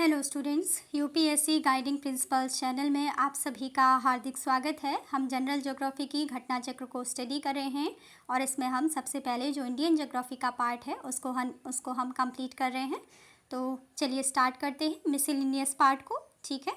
Hello students, UPSC guiding principles channel में आप सभी का हार्दिक स्वागत है। हम जनरल ज्योग्राफी की घटना चक्र को स्टडी कर रहे हैं और इसमें हम सबसे पहले जो इंडियन ज्योग्राफी का पार्ट है उसको हम कंप्लीट कर रहे हैं। तो चलिए स्टार्ट करते हैं मिसलिनियस पार्ट को। ठीक है।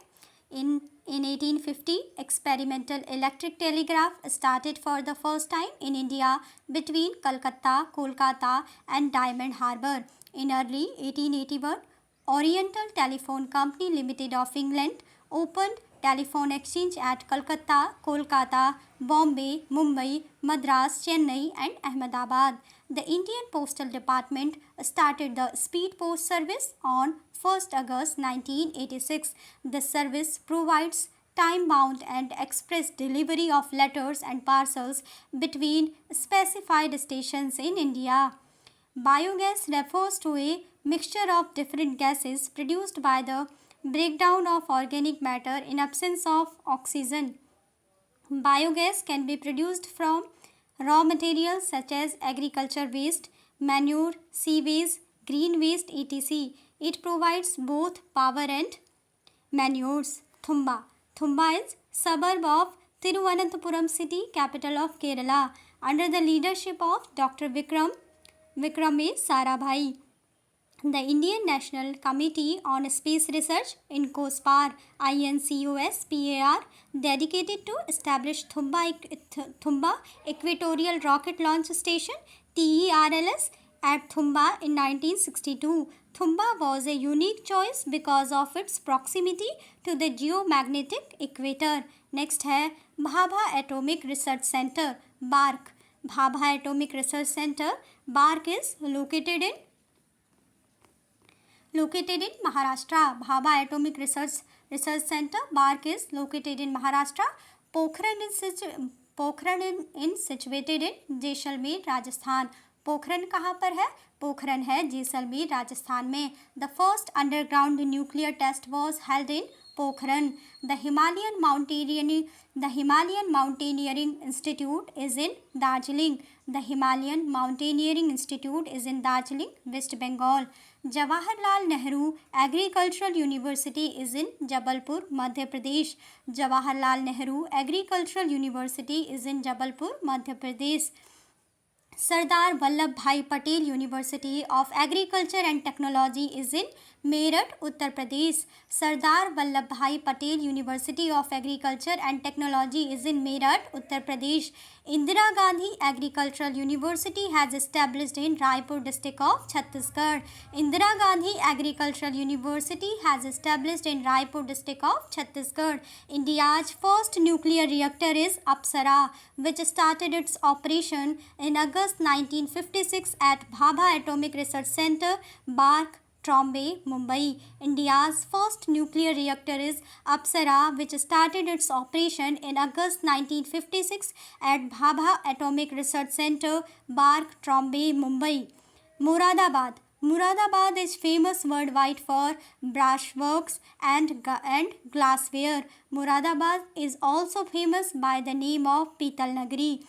In 1850, experimental electric telegraph started for the first time in India between Calcutta, Kolkata and Diamond Harbour. In early 1881, Oriental Telephone Company Limited of England opened telephone exchange at Calcutta, Kolkata, Bombay, Mumbai, Madras, Chennai and Ahmedabad. The Indian Postal Department started the Speed Post Service on 1st August 1986. This service provides time-bound and express delivery of letters and parcels between specified stations in India. Biogas refers to a mixture of different gases produced by the breakdown of organic matter in absence of oxygen. Biogas can be produced from raw materials such as agriculture waste, manure, sewage, green waste, etc. It provides both power and manures. Thumba. Thumba is suburb of Thiruvananthapuram city, capital of Kerala, under the leadership of Dr. Vikram A. Sarabhai. The Indian National Committee on Space Research INCOSPAR dedicated to establish Thumba Equatorial Rocket Launch Station TERLS at Thumba in 1962. Thumba was a unique choice because of its proximity to the geomagnetic equator. Next है Bhabha Atomic Research Center BARC. Bhabha Atomic Research Center BARC is located in Maharashtra. Bhabha Atomic Research Center BARC is located in Maharashtra. Pokhran is situated in Jaisalmer Rajasthan. Pokhran कहाँ पर है? पोखरन है जैसलमेर राजस्थान में. The first underground nuclear test was held in Pokhran. The Himalayan Mountaineering Institute is in Darjeeling. The Himalayan Mountaineering Institute is in Darjeeling, West Bengal. Jawaharlal Nehru Agricultural University is in Jabalpur, Madhya Pradesh. Jawaharlal Nehru Agricultural University is in Jabalpur, Madhya Pradesh. Sardar Vallabhbhai Patel University of Agriculture and Technology is in Meerut, Uttar Pradesh. Sardar Vallabhbhai Patel University of Agriculture and Technology is in Meerut, Uttar Pradesh. Indira Gandhi Agricultural University has established in Raipur district of Chhattisgarh. Indira Gandhi Agricultural University has established in Raipur district of Chhattisgarh. India's first nuclear reactor is Apsara, which started its operation in August 1956 at Bhabha Atomic Research Center, BARC, Trombay, Mumbai. India's first nuclear reactor is Apsara, which started its operation in August 1956 at Bhabha Atomic Research Center, BARC, Trombay, Mumbai. Moradabad. Moradabad is famous worldwide for brushworks and glassware. Moradabad is also famous by the name of Pital Nagari.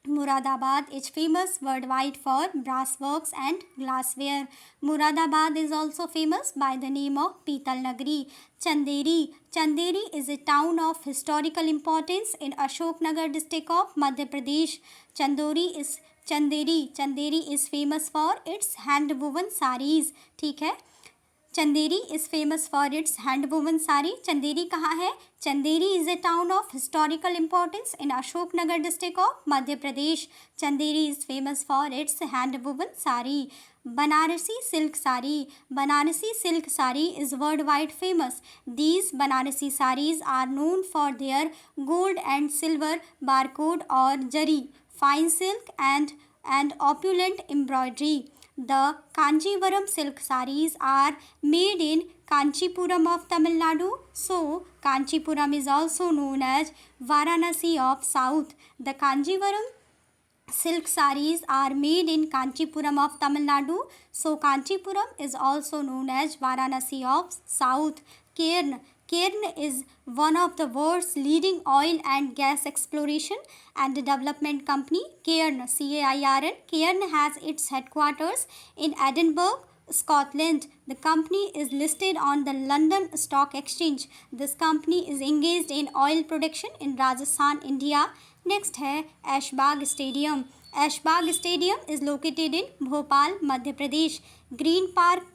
Moradabad is famous worldwide for brassworks and glassware. Moradabad is also famous by the name of Pital Nagari. Chanderi. Chanderi is a town of historical importance in Ashoknagar district of Madhya Pradesh. Chanderi is famous for its hand-woven sarees. ठीक है. Chanderi is famous for its hand-woven sari. Chanderi कहाँ है? Chanderi is a town of historical importance in Ashoknagar district of Madhya Pradesh. Chanderi is famous for its hand-woven sari. Banarasi silk sari. Banarasi silk sari is worldwide famous. These Banarasi saris are known for their gold and silver barcode or jari, fine silk and opulent embroidery. The Kanjivaram silk sarees are made in Kanchipuram of Tamil Nadu, so Kanchipuram is also known as Varanasi of South. The Kanjivaram silk sarees are made in Kanchipuram of Tamil Nadu, so Kanchipuram is also known as Varanasi of South. Cairn. Cairn is one of the world's leading oil and gas exploration and development company. Cairn, CAIRN. Cairn has its headquarters in Edinburgh, Scotland. The company is listed on the London Stock Exchange. This company is engaged in oil production in Rajasthan, India. Next है Aishbagh stadium. Aishbagh stadium is located in Bhopal, Madhya Pradesh. Green Park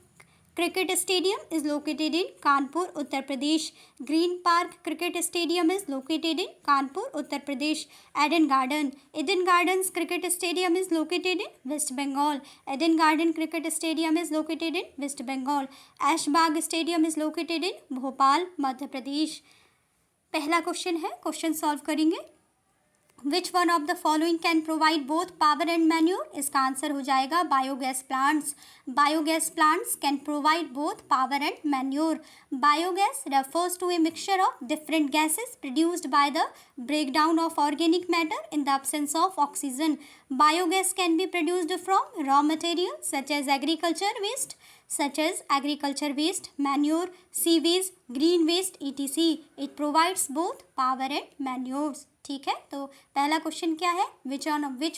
cricket stadium is located in Kanpur, Uttar Pradesh. Green Park cricket stadium is located in Kanpur, Uttar Pradesh. Eden Garden. Eden Gardens cricket stadium is located in West Bengal. Eden Garden cricket stadium is located in West Bengal. Aishbagh stadium is located in Bhopal, Madhya Pradesh. पहला question है, question solve करेंगे. Which one of the following can provide both power and manure? इसका answer हो जाएगा biogas plants. Biogas plants can provide both power and manure. Biogas refers to a mixture of different gases produced by the breakdown of organic matter in the absence of oxygen. Biogas can be produced from raw materials such as agriculture waste, manure, sewage, green waste, etc. It provides both power and manures. ठीक है, तो पहला question क्या है, which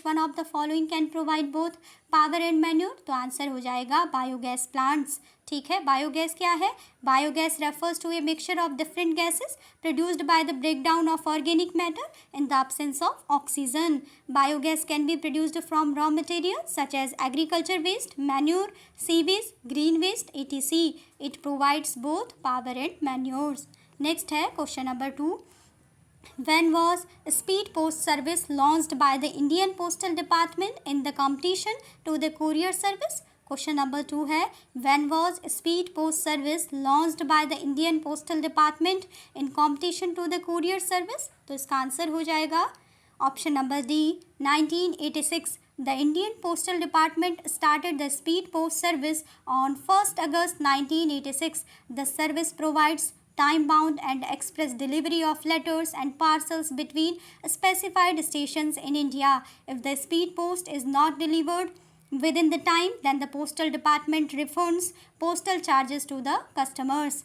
one of the following can provide both power and manure, तो answer हो जाएगा biogas plants. ठीक है, बायोगैस क्या है, biogas refers to a mixture of different gases produced by the breakdown of organic matter in the absence of oxygen. Biogas can be produced from raw material such as agriculture waste, manure, sewage, green waste, etc. It provides both power and manures. Next है question number 2. When was Speed Post Service launched by the Indian Postal Department in the competition to the courier service? Question number 2 है, when was Speed Post Service launched by the Indian Postal Department in competition to the courier service? तो इसका answer हो जाएगा option number D, 1986. The Indian Postal Department started the Speed Post Service on 1st August 1986. The service provides time-bound and express delivery of letters and parcels between specified stations in India. If the speed post is not delivered within the time, then the postal department refunds postal charges to the customers.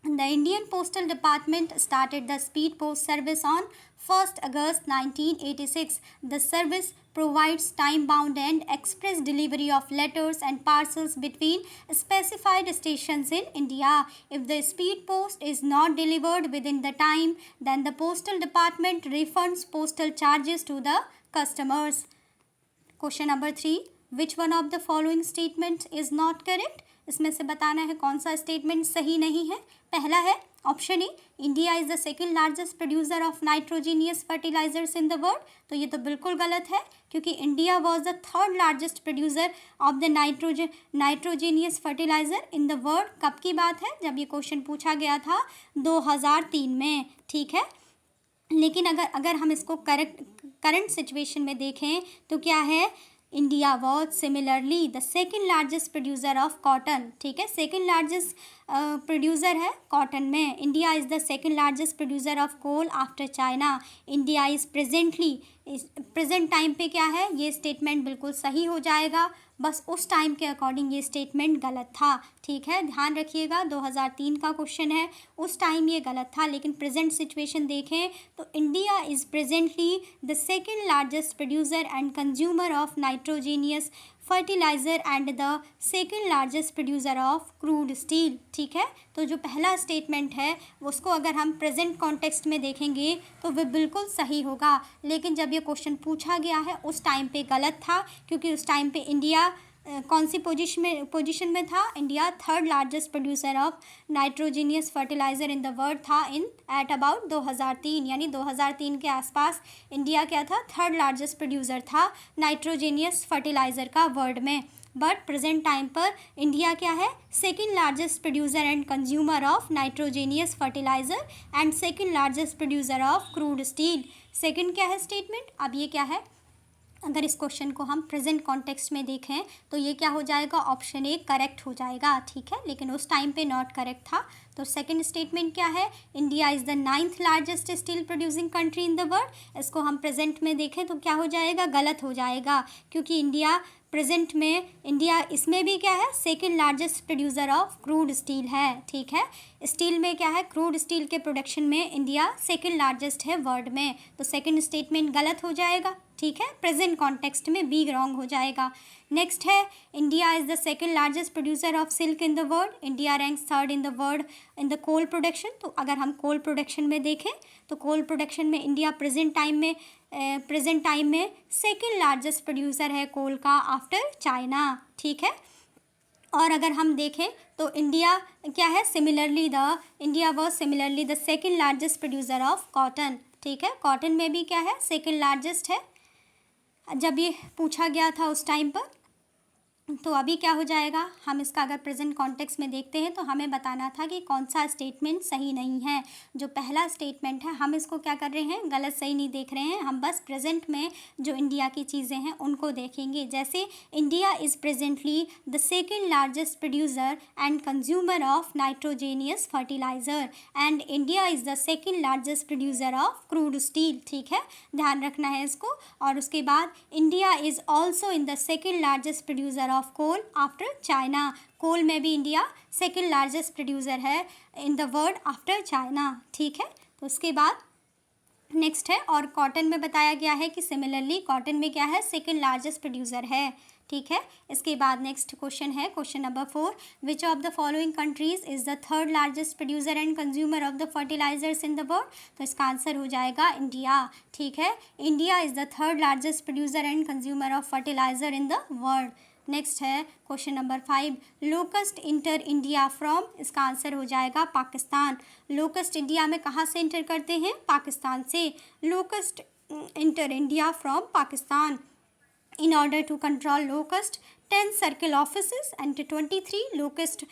The Indian Postal Department started the Speed Post Service on 1st August 1986. The service provides time-bound and express delivery of letters and parcels between specified stations in India. If the speed post is not delivered within the time, then the Postal Department refunds postal charges to the customers. Question number 3. Which one of the following statements is not correct? इसमें से बताना है कौन सा statement सही नहीं है. पहला है option A, India is the second largest producer of nitrogenous fertilisers in the world. तो ये तो बिल्कुल गलत है, क्योंकि India was the third largest producer of the nitrogenous fertiliser in the world. कब की बात है, जब ये क्वेश्चन पूछा गया था 2003 में. ठीक है, लेकिन अगर हम इसको करंट सिचुएशन में देखें तो क्या है, India was similarly the second largest producer of cotton. ठीक है, सेकेंड लार्जेस्ट प्रोड्यूसर है कॉटन में. India is the second largest producer of coal after China. India is present time पे क्या है, ये स्टेटमेंट बिल्कुल सही हो जाएगा, बस उस टाइम के अकॉर्डिंग ये स्टेटमेंट गलत था. ठीक है, ध्यान रखिएगा, 2003 का क्वेश्चन है, उस टाइम ये गलत था, लेकिन प्रेजेंट सिचुएशन देखें तो India is presently the second largest producer and consumer of nitrogenous fertiliser and the second largest producer of crude steel. ठीक है, तो जो पहला स्टेटमेंट है उसको अगर हम प्रेजेंट कॉन्टेक्स्ट में देखेंगे तो वह बिल्कुल सही होगा, लेकिन जब ये क्वेश्चन पूछा गया है उस टाइम पे गलत था, क्योंकि उस टाइम पे इंडिया कौन सी पोजीशन में था, India third largest producer of nitrogenous fertiliser in the world था एट अबाउट 2003. यानी 2003 के आसपास इंडिया क्या था, थर्ड लार्जेस्ट प्रोड्यूसर था नाइट्रोजीनियस फर्टिलाइज़र का वर्ल्ड में. बट प्रेजेंट टाइम पर इंडिया क्या है, second largest producer and consumer of nitrogenous fertiliser and second largest producer of crude steel. Second क्या है स्टेटमेंट, अब ये क्या है, अगर इस क्वेश्चन को हम प्रेजेंट कॉन्टेक्स्ट में देखें तो ये क्या हो जाएगा, ऑप्शन ए करेक्ट हो जाएगा. ठीक है, लेकिन उस टाइम पे नॉट करेक्ट था. तो सेकंड स्टेटमेंट क्या है, India is the 9th largest steel producing country in the world. इसको हम प्रेजेंट में देखें तो क्या हो जाएगा, गलत हो जाएगा, क्योंकि इंडिया प्रेजेंट में इसमें भी क्या है, second largest producer of crude steel है. ठीक है, स्टील में क्या है, क्रूड स्टील के प्रोडक्शन में इंडिया सेकेंड लार्जेस्ट है वर्ल्ड में. तो सेकेंड स्टेटमेंट गलत हो जाएगा. ठीक है, प्रेजेंट कॉन्टेक्स्ट में बी रॉन्ग हो जाएगा। नेक्स्ट है, India is the second largest producer of silk in the world, India ranks third in the world in the coal production. तो अगर हम कोल प्रोडक्शन में देखें तो कोल प्रोडक्शन में इंडिया प्रेजेंट टाइम में सेकेंड लार्जेस्ट प्रोड्यूसर है कोल का आफ्टर चाइना, ठीक है। और अगर हम देखें तो इंडिया क्या है, India was similarly the second largest producer of cotton, ठीक है। कॉटन में भी क्या है, सेकेंड लार्जेस्ट है जब ये पूछा गया था उस टाइम पर। तो अभी क्या हो जाएगा, हम इसका अगर प्रेजेंट कॉन्टेक्स्ट में देखते हैं तो हमें बताना था कि कौन सा स्टेटमेंट सही नहीं है। जो पहला स्टेटमेंट है हम इसको क्या कर रहे हैं, गलत सही नहीं देख रहे हैं, हम बस प्रेजेंट में जो इंडिया की चीज़ें हैं उनको देखेंगे। जैसे India is presently the second largest producer and consumer of nitrogenous fertiliser and India is the second largest producer of crude steel, ठीक है, ध्यान रखना है इसको। और उसके बाद India is also in the second largest producer of coal after China, coal में भी इंडिया सेकेंड लार्जेस्ट प्रोड्यूसर है in the world after China, ठीक है। तो उसके बाद नेक्स्ट है, और कॉटन में बताया गया है कि सिमिलरली कॉटन में क्या है, सेकेंड लार्जेस्ट प्रोड्यूसर है, ठीक है। इसके बाद नेक्स्ट क्वेश्चन है, question number 4, which of the following countries is the third largest producer and consumer of the fertilisers in the world. तो इसका आंसर हो जाएगा इंडिया, ठीक है। India is the third largest producer and consumer of fertiliser in the world. Next है question number 5, locust enter India from. इसका answer हो जाएगा पाकिस्तान। लोकस्ट इंडिया में कहाँ से इंटर करते हैं, पाकिस्तान से। Locust enter India from Pakistan. In order to control locust, 10 circle offices and 23 locust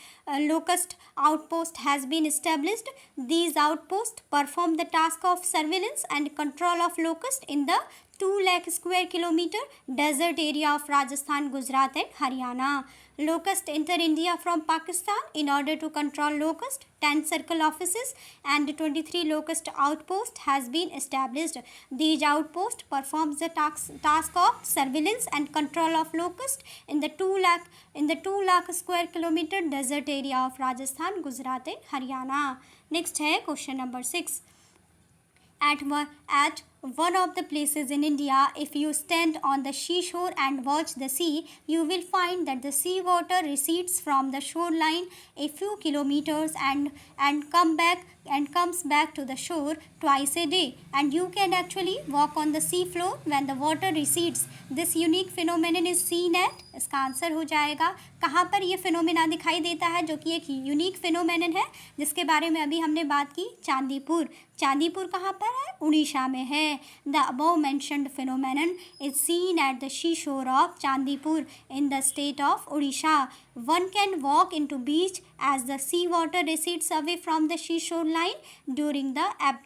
outpost has been established. These outposts perform the task of surveillance and control of locust in the 2 lakh square kilometer desert area of Rajasthan, Gujarat and Haryana. Locust enter India from Pakistan. In order to control locust, 10 circle offices and 23 locust outposts has been established. These outposts performs the task of surveillance and control of locust in the 2 lakh square kilometer desert area of Rajasthan, Gujarat and Haryana. Next है question number 6. At one of the places in India, if you stand on the seashore and watch the sea, you will find that the sea water recedes from the shoreline a few kilometers and comes back to the shore twice a day, and you can actually walk on the sea floor when the water recedes. This unique phenomenon is seen at, इसका answer हो जाएगा, कहाँ पर ये phenomena दिखाई देता है, जो कि एक यूनिक फिनोमेनन है जिसके बारे में अभी हमने बात की, चांदीपुर। चांदीपुर कहाँ पर है, उड़ीसा में है। The above mentioned phenomenon is seen at the sea shore of Chandipur in the state of Orissa. One can walk into beach as the sea water recedes away from the seashore line during the ebb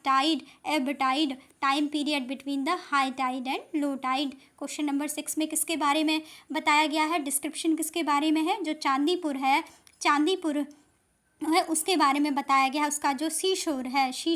tide time period between the high tide and low tide. Question number 6 में किसके बारे में बताया गया है, description किसके बारे में है, जो चांदीपुर है उसके बारे में बताया गया है। उसका जो सी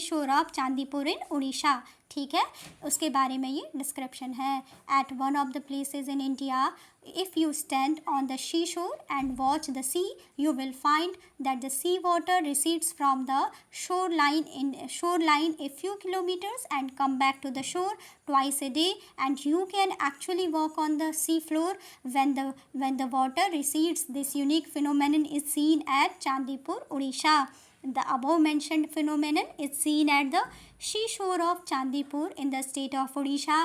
शोर ऑफ चांदीपुर इन उड़ीसा, ठीक है, उसके बारे में ये डिस्क्रिप्शन है। At one of the places in India, if you stand on the seashore and watch the sea, you will find that the sea water recedes from the shoreline a few kilometers and come back to the shore twice a day, and you can actually walk on the sea floor when the water recedes. This unique phenomenon is seen at Chandipur, Odisha. The above mentioned phenomenon is seen at the seashore of Chandipur in the state of Odisha,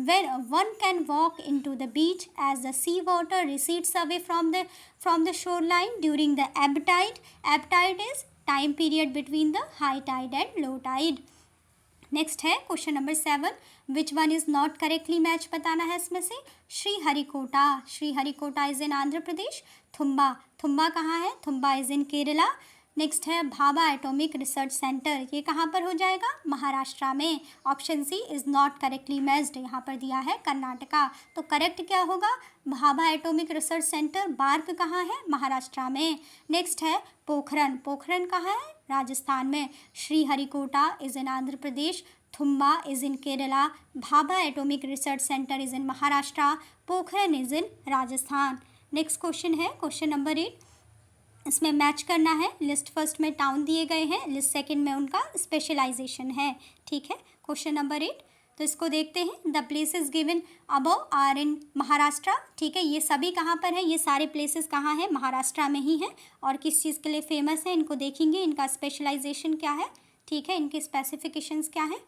where one can walk into the beach as the sea water recedes away from the shoreline during the ebb tide. Ebb tide is time period between the high tide and low tide. Next है question number 7, which one is not correctly match बताना है इसमें से। Sriharikota is in Andhra Pradesh. Thumba कहाँ है, Thumba is in Kerala. Next है Bhabha atomic research centre, ये कहाँ पर हो जाएगा, महाराष्ट्र में। Option C is not correctly matched, यहाँ पर दिया है कर्नाटका, तो करेक्ट क्या होगा, Bhabha atomic research centre BARC कहाँ है, महाराष्ट्र में। नेक्स्ट है पोखरन कहाँ है, राजस्थान में। Sriharikota is in Andhra Pradesh, Thumba is in Kerala, Bhabha atomic research centre is in Maharashtra, Pokhran is in Rajasthan. Next question है क्वेश्चन नंबर 8, इसमें मैच करना है। लिस्ट फर्स्ट में टाउन दिए गए हैं, लिस्ट सेकंड में उनका स्पेशलाइजेशन है, ठीक है। क्वेश्चन नंबर 8, तो इसको देखते हैं। The places given above are in Maharashtra. ठीक है, ये सभी कहाँ पर है, ये सारे प्लेसेस कहाँ हैं, महाराष्ट्र में ही हैं। और किस चीज़ के लिए फेमस है इनको देखेंगे, इनका स्पेशलाइजेशन क्या है। ठीक है, इनके स्पेसिफिकेशंस क्या हैं।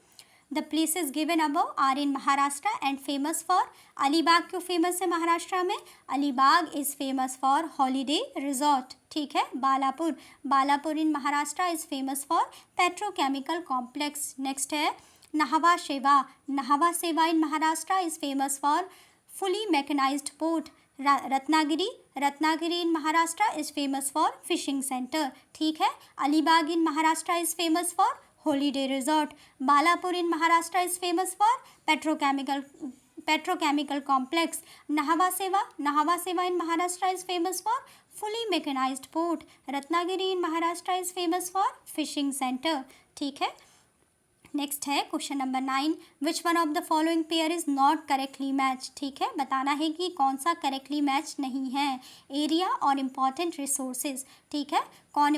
The places given above are in Maharashtra and famous for. Alibag क्यों फेमस है महाराष्ट्र में, Alibag is famous for holiday resort. ठीक है, Balapur, Balapur in Maharashtra is famous for petrochemical complex. Next है Nhava Sheva, Nhava Sheva in Maharashtra is famous for fully mechanised port. Ratnagiri, Ratnagiri in Maharashtra is famous for fishing centre. ठीक है, Alibag in Maharashtra is famous for holiday resort. Balapur in Maharashtra is famous for petrochemical complex. Nhava Sheva in Maharashtra is famous for fully mechanised port. Ratnagiri in Maharashtra is famous for fishing centre. ठीक है, next है question number 9, which one of the following pair is not correctly match. ठीक है, बताना है कि कौन सा करेक्टली मैच नहीं है। एरिया और इम्पॉर्टेंट रिसोर्सेज। ठीक है, कौन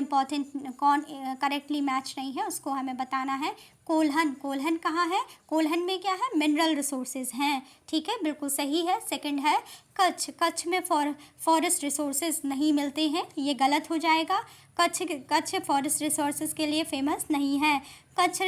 करेक्टली मैच नहीं है उसको हमें बताना है। कोल्हन, कोल्हन कहाँ है, कोल्हन में क्या है, मिनरल रिसोर्सेज हैं। ठीक है, बिल्कुल सही है। सेकंड है कच्छ, कच्छ में फॉरेस्ट रिसोर्सेज नहीं मिलते हैं, ये गलत हो जाएगा। कच्छ फॉरेस्ट रिसोर्सेज के लिए फेमस नहीं है। कच्छ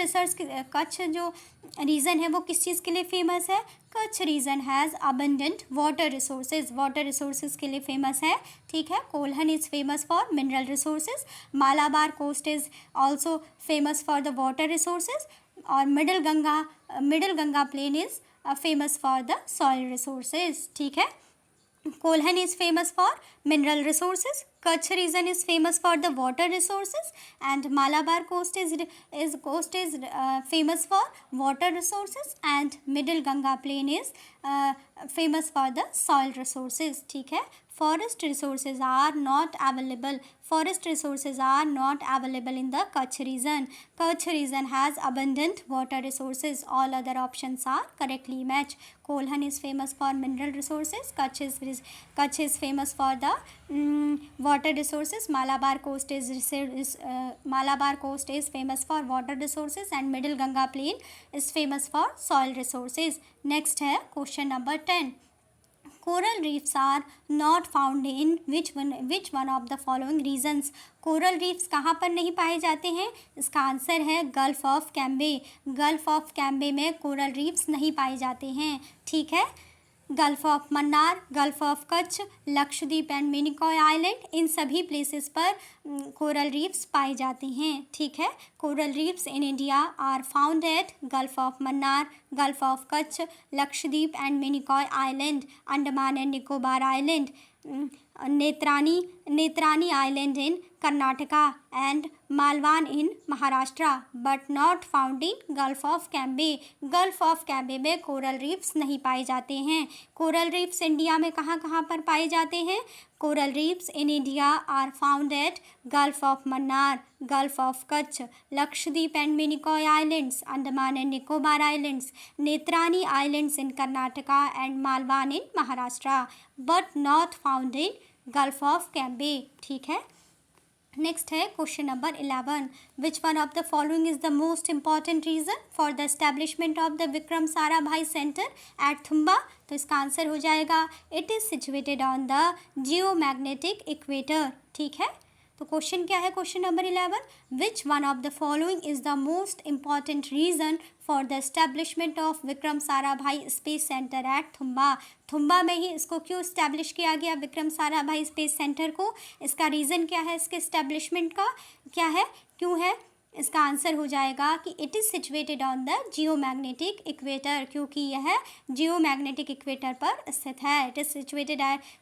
जो रीजन है वो किस चीज़ के लिए फेमस है, Kutch region has abundant water resources के लिए फेमस है। ठीक है, Kolhan is famous for mineral resources. Malabar coast is also famous for the water resources. और middle Ganga plain is famous for the soil resources. ठीक है, Kolhan is famous for mineral resources, Kutch region is famous for the water resources, and Malabar coast is famous for water resources, and Middle Ganga plain is famous for the soil resources. ठीक है, forest resources are not available in the Kutch region. Kutch region has abundant water resources. All other options are correctly matched. Kolhan is famous for mineral resources. Kutch is famous for the water resources. Malabar coast is famous for water resources, and Middle Ganga plain is famous for soil resources. Next है question number 10. Coral reefs are not found in which one of the following reasons. Coral reefs कहाँ पर नहीं पाए जाते हैं, इसका answer है Gulf of Cambay. Gulf of Cambay में कोरल रीफ्स नहीं पाए जाते हैं। ठीक है, Gulf of Mannar, Gulf of Kutch, Lakshadweep and Minicoy island, इन सभी प्लेसेस पर कोरल रीफ्स पाए जाते हैं। ठीक है, coral reefs in India are found at Gulf of Mannar, Gulf of Kutch, Lakshadweep and Minicoy island, Andaman and Nicobar island, Netrani island in Karnataka and Malvan in Maharashtra, but not found in Gulf of Cambay. Gulf of Cambay में coral reefs नहीं पाए जाते हैं। कोरल रीफ्स इंडिया में कहाँ कहाँ पर पाए जाते हैं, coral reefs in India are found at Gulf of Mannar, Gulf of Kutch, Lakshadweep and Minicoy islands, Andaman and Nicobar islands, Netrani islands in Karnataka and Malvan in Maharashtra, but not found in Gulf of Cambay. ठीक है, नेक्स्ट है question number 11, which one of the following is the most important reason for the establishment of the Vikram Sarabhai centre at Thumba. तो इसका answer हो जाएगा it is situated on the geomagnetic equator. ठीक है, तो क्वेश्चन क्या है, question number 11, which one of the following is the most important reason for the establishment of Vikram Sarabhai space centre at Thumba. Thumba में ही इसको क्यों इस्टेब्लिश किया गया, विक्रम साराभाई स्पेस सेंटर को, इसका रीज़न क्या है, इसके इस्टेब्लिशमेंट का क्या है, क्यों है, इसका आंसर हो जाएगा कि it is situated on the geomagnetic equator, क्योंकि यह जियोमैग्नेटिक इक्वेटर पर स्थित है। It is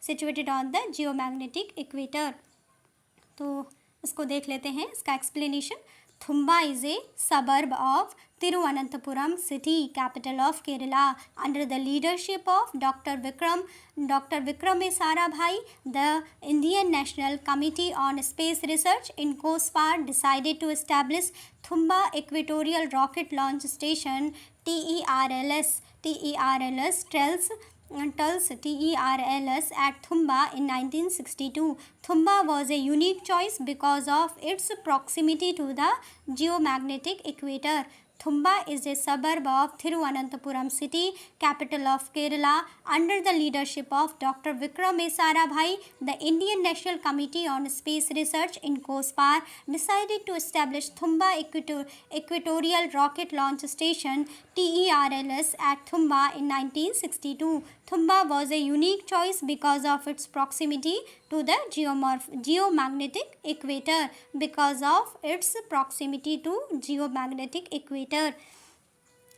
situated on the geomagnetic equator. तो इसको देख लेते हैं, इसका explanation. Thumba is a suburb of Thiruvananthapuram city, capital of Kerala, under the leadership of Dr. Vikram Sarabhai. The Indian National Committee on Space Research in COSPAR decided to establish Thumba Equatorial Rocket Launch Station TERLS at Thumba in 1962. Thumba was a unique choice because of its proximity to the geomagnetic equator. Thumba is a suburb of Thiruvananthapuram city, capital of Kerala. Under the leadership of Dr. Vikram A. Sarabhai, the Indian National Committee on Space Research in COSPAR decided to establish Thumba Equatorial Rocket Launch Station TERLS at Thumba in 1962. Thumba was a unique choice because of its proximity to the geomagnetic equator. Because of its proximity to geomagnetic equator.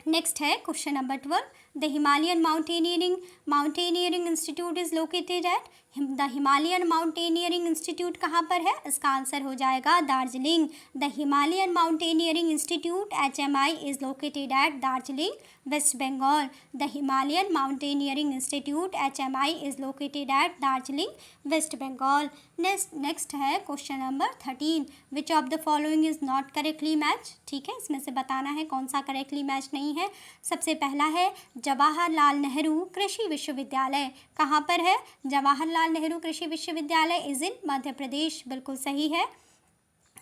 Next है question number 12. The Himalayan mountaineering institute is located at. The Himalayan mountaineering institute कहाँ पर है? इसका answer हो जाएगा Darjeeling. The Himalayan mountaineering institute HMI is located at Darjeeling, West Bengal. The Himalayan mountaineering institute HMI is located at Darjeeling, West Bengal. Next है question number 13. Which of the following is not correctly match. ठीक है, इसमें से बताना है कौन सा करेक्टली मैच नहीं है. सबसे पहला है जवाहरलाल नेहरू कृषि विश्वविद्यालय. कहाँ पर है? जवाहरलाल नेहरू कृषि विश्वविद्यालय इज इन मध्य प्रदेश. बिल्कुल सही है.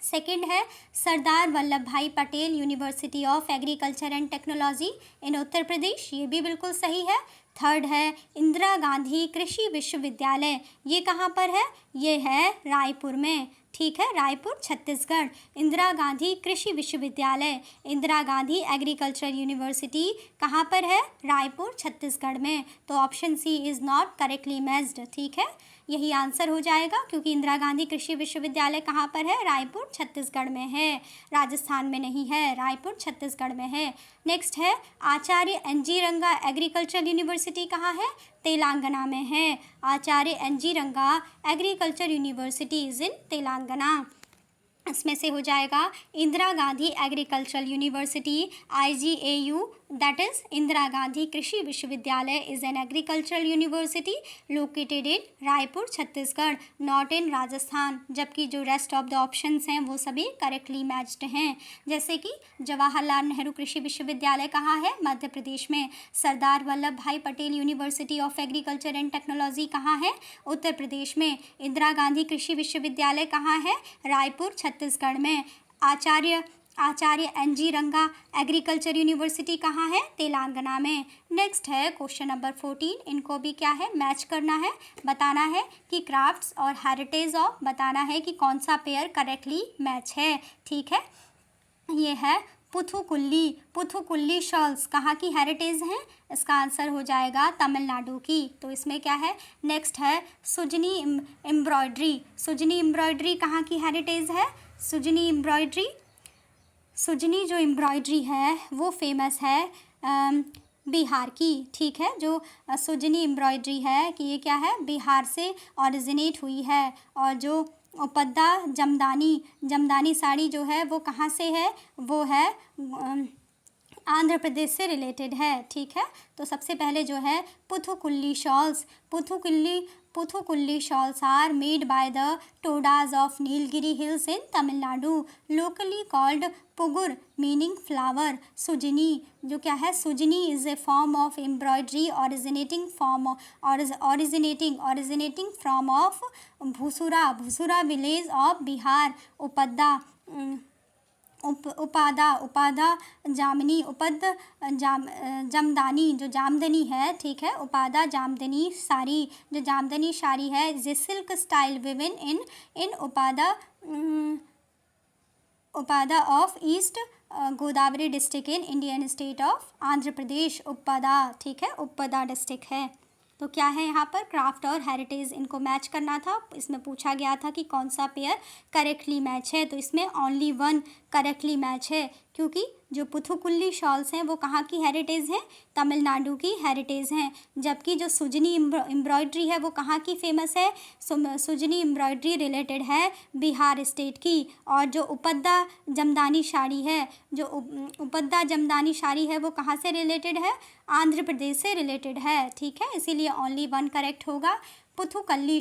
सेकंड है Sardar Vallabh Bhai Patel university of agriculture and technology in Uttar Pradesh. ये भी बिल्कुल सही है. थर्ड है इंदिरा गांधी कृषि विश्वविद्यालय. ये कहाँ पर है? ये है रायपुर में. ठीक है, रायपुर छत्तीसगढ़. इंदिरा गांधी कृषि विश्वविद्यालय, इंदिरा गांधी एग्रीकल्चर यूनिवर्सिटी कहाँ पर है? रायपुर छत्तीसगढ़ में. तो option C is not correctly matched. ठीक है, यही आंसर हो जाएगा क्योंकि इंदिरा गांधी कृषि विश्वविद्यालय कहाँ पर है? रायपुर छत्तीसगढ़ में है, राजस्थान में नहीं है, रायपुर छत्तीसगढ़ में है. नेक्स्ट है आचार्य NG रंगा एग्रीकल्चर यूनिवर्सिटी कहाँ है? तेलंगाना में है. आचार्य NG रंगा agriculture university is in Telangana. इसमें से हो जाएगा Indira Gandhi agricultural university IGAU, that is Indira Gandhi कृषि विश्वविद्यालय is an agricultural university located in Raipur Chhattisgarh, not in Rajasthan. जबकि जो रेस्ट ऑफ द ऑप्शंस हैं वो सभी करेक्टली मैच्ड हैं. जैसे कि जवाहरलाल नेहरू कृषि विश्वविद्यालय कहाँ है? मध्य प्रदेश में. सरदार Vallabh Bhai Patel university of agriculture and technology कहाँ है? उत्तर प्रदेश में. इंदिरा गांधी कृषि विश्वविद्यालय कहाँ है? रायपुर छत्तीसगढ़ में. आचार्य NG रंगा एग्रीकल्चर यूनिवर्सिटी कहाँ है? तेलंगाना में. नेक्स्ट है क्वेश्चन नंबर 14. इनको भी क्या है? मैच करना है. बताना है कि क्राफ्ट्स और हेरिटेज ऑफ, बताना है कि कौन सा पेयर करेक्टली मैच है. ठीक है, ये है पुथुकुल्ली शॉल्स कहाँ की हेरिटेज हैं? इसका आंसर हो जाएगा तमिलनाडु की. तो इसमें क्या है? नेक्स्ट है सुजनी एम्ब्रॉयडरी कहाँ की हेरिटेज है? सुजनी जो एम्ब्रॉयडरी है वो फेमस है बिहार की. ठीक है, जो सुजनी एम्ब्रॉयडरी है कि ये क्या है? बिहार से ऑरिजिनेट हुई है. और जो उपद्दा जमदानी साड़ी जो है वो कहाँ से है? वो है आंध्र प्रदेश से रिलेटेड है. ठीक है, तो सबसे पहले जो है Puthukkuli shawls are made by the Todas of Nilgiri hills in Tamil Nadu, locally called Pugur meaning flower. Sujani जो क्या है? Sujani is a form of embroidery originating from of Bhusura village of Bihar. Uppada Jamdani जो जामदनी है. ठीक है, उपादा जामदनी साड़ी, जो जामदनी साड़ी है is a silk style woven in Uppada of East Godavari district in Indian state of Andhra Pradesh. Uppada. ठीक है, उपादा डिस्ट्रिक्ट है. तो क्या है यहाँ पर? क्राफ्ट और हेरिटेज, इनको मैच करना था. इसमें पूछा गया था कि कौन सा पेयर करेक्टली मैच है. तो इसमें ओनली वन करेक्टली मैच है क्योंकि जो पुथुकुल्ली शॉल्स हैं वो कहाँ की हेरिटेज हैं? तमिलनाडु की हेरिटेज हैं. जबकि जो सुजनी एम्ब्रॉयडरी है वो कहाँ की फेमस है? सुजनी एम्ब्रॉयडरी रिलेटेड है बिहार स्टेट की. और जो उपद्दा जमदानी साड़ी है वो कहाँ से रिलेटेड है? आंध्र प्रदेश से रिलेटेड है. ठीक है, इसीलिए ओनली वन करेक्ट होगा. Puthukkuli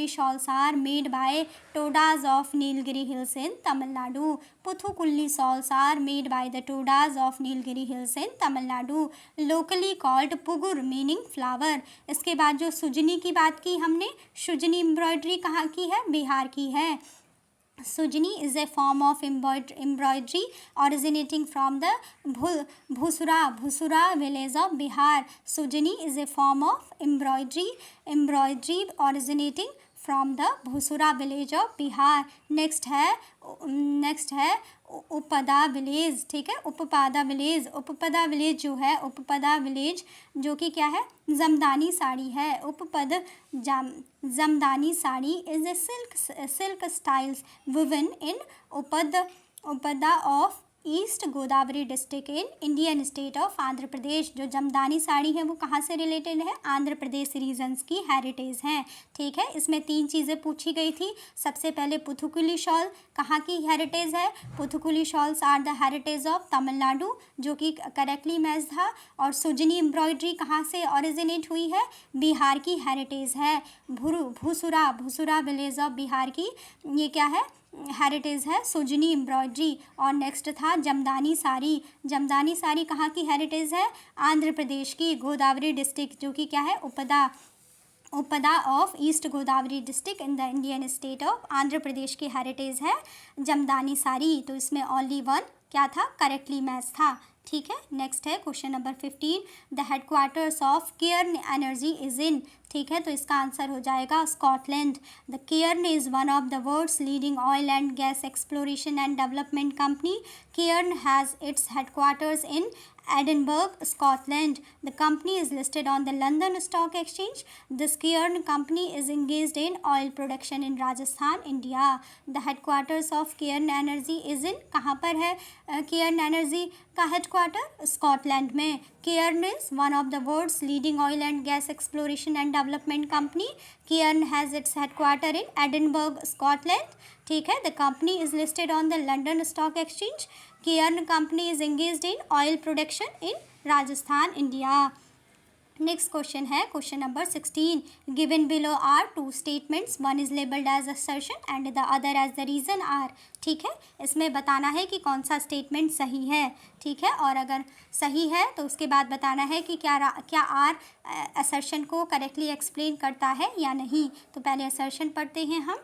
shawls are made by Todas of Nilgiri hills in Tamil Nadu. Puthukkuli shawls are made by the Todas of Nilgiri hills in Tamil Nadu, locally called Pugur meaning flower. इसके बाद जो सुजनी की बात की हमने, सुजनी एम्ब्रॉयडरी कहाँ की है? बिहार की है. Sujni is a form of embroidery originating from the Bhusura village of Bihar. Sujni is a form of embroidery originating from the Bhusura village of Bihar. Next है उपपदा विलेज, ठीक है, उपपदा विलेज जो है, उपपदा विलेज जो कि क्या है, जमदानी साड़ी है। Uppada Jamdani sari is a silk styles woven in Uppada of East Godavari district in Indian state of Andhra Pradesh. जो जमदानी साड़ी है वो कहाँ से रिलेटेड है, आंध्र प्रदेश रीजन्स की हेरिटेज हैं, ठीक है। इसमें 3 चीज़ें पूछी गई थी। सबसे पहले पुथुकुली शॉल कहाँ की हेरिटेज है, Puthukkuli shawls are the heritage of Tamil Nadu, जो कि करेक्टली मैच था। और सुजनी एम्ब्रॉयडरी कहाँ से ओरिजिनेट हुई है, बिहार की हेरिटेज है। भूसुरा विलेज ऑफ बिहार की ये क्या है, हेरिटेज है, सुजनी एम्ब्रॉयडरी। और नेक्स्ट था जमदानी साड़ी कहाँ की हेरिटेज है, आंध्र प्रदेश की गोदावरी डिस्ट्रिक्ट, जो कि क्या है, Uppada of East Godavari district in the Indian state of Andhra Pradesh की हेरिटेज है जमदानी साड़ी। तो इसमें ओनली 1 क्या था, करेक्टली मैच था, ठीक है। नेक्स्ट है question number 15, the headquarters of Cairn Energy is in, ठीक है, तो इसका आंसर हो जाएगा Scotland. The Cairn is one of the world's leading oil and gas exploration and development company. Cairn has its headquarters in Edinburgh, Scotland. The company is listed on the London Stock Exchange. This Cairn company is engaged in oil production in Rajasthan, India. The headquarters of Cairn Energy is in, कहाँ पर है Cairn Energy का headquarter, Scotland में। Cairn is one of the world's leading oil and gas exploration and development company. Cairn has its headquarter in Edinburgh, Scotland. ठीक है, the company is listed on the London Stock Exchange. Cairn company is engaged in oil production in Rajasthan, India. Next question है question number 16, given below are 2 statements, one is labelled as assertion and the other as the reason R, ठीक है। इसमें बताना है कि कौन सा statement सही है, ठीक है, और अगर सही है तो उसके बाद बताना है कि क्या आर असर्शन को करेक्टली एक्सप्लेन करता है या नहीं। तो पहले असर्शन पढ़ते हैं हम।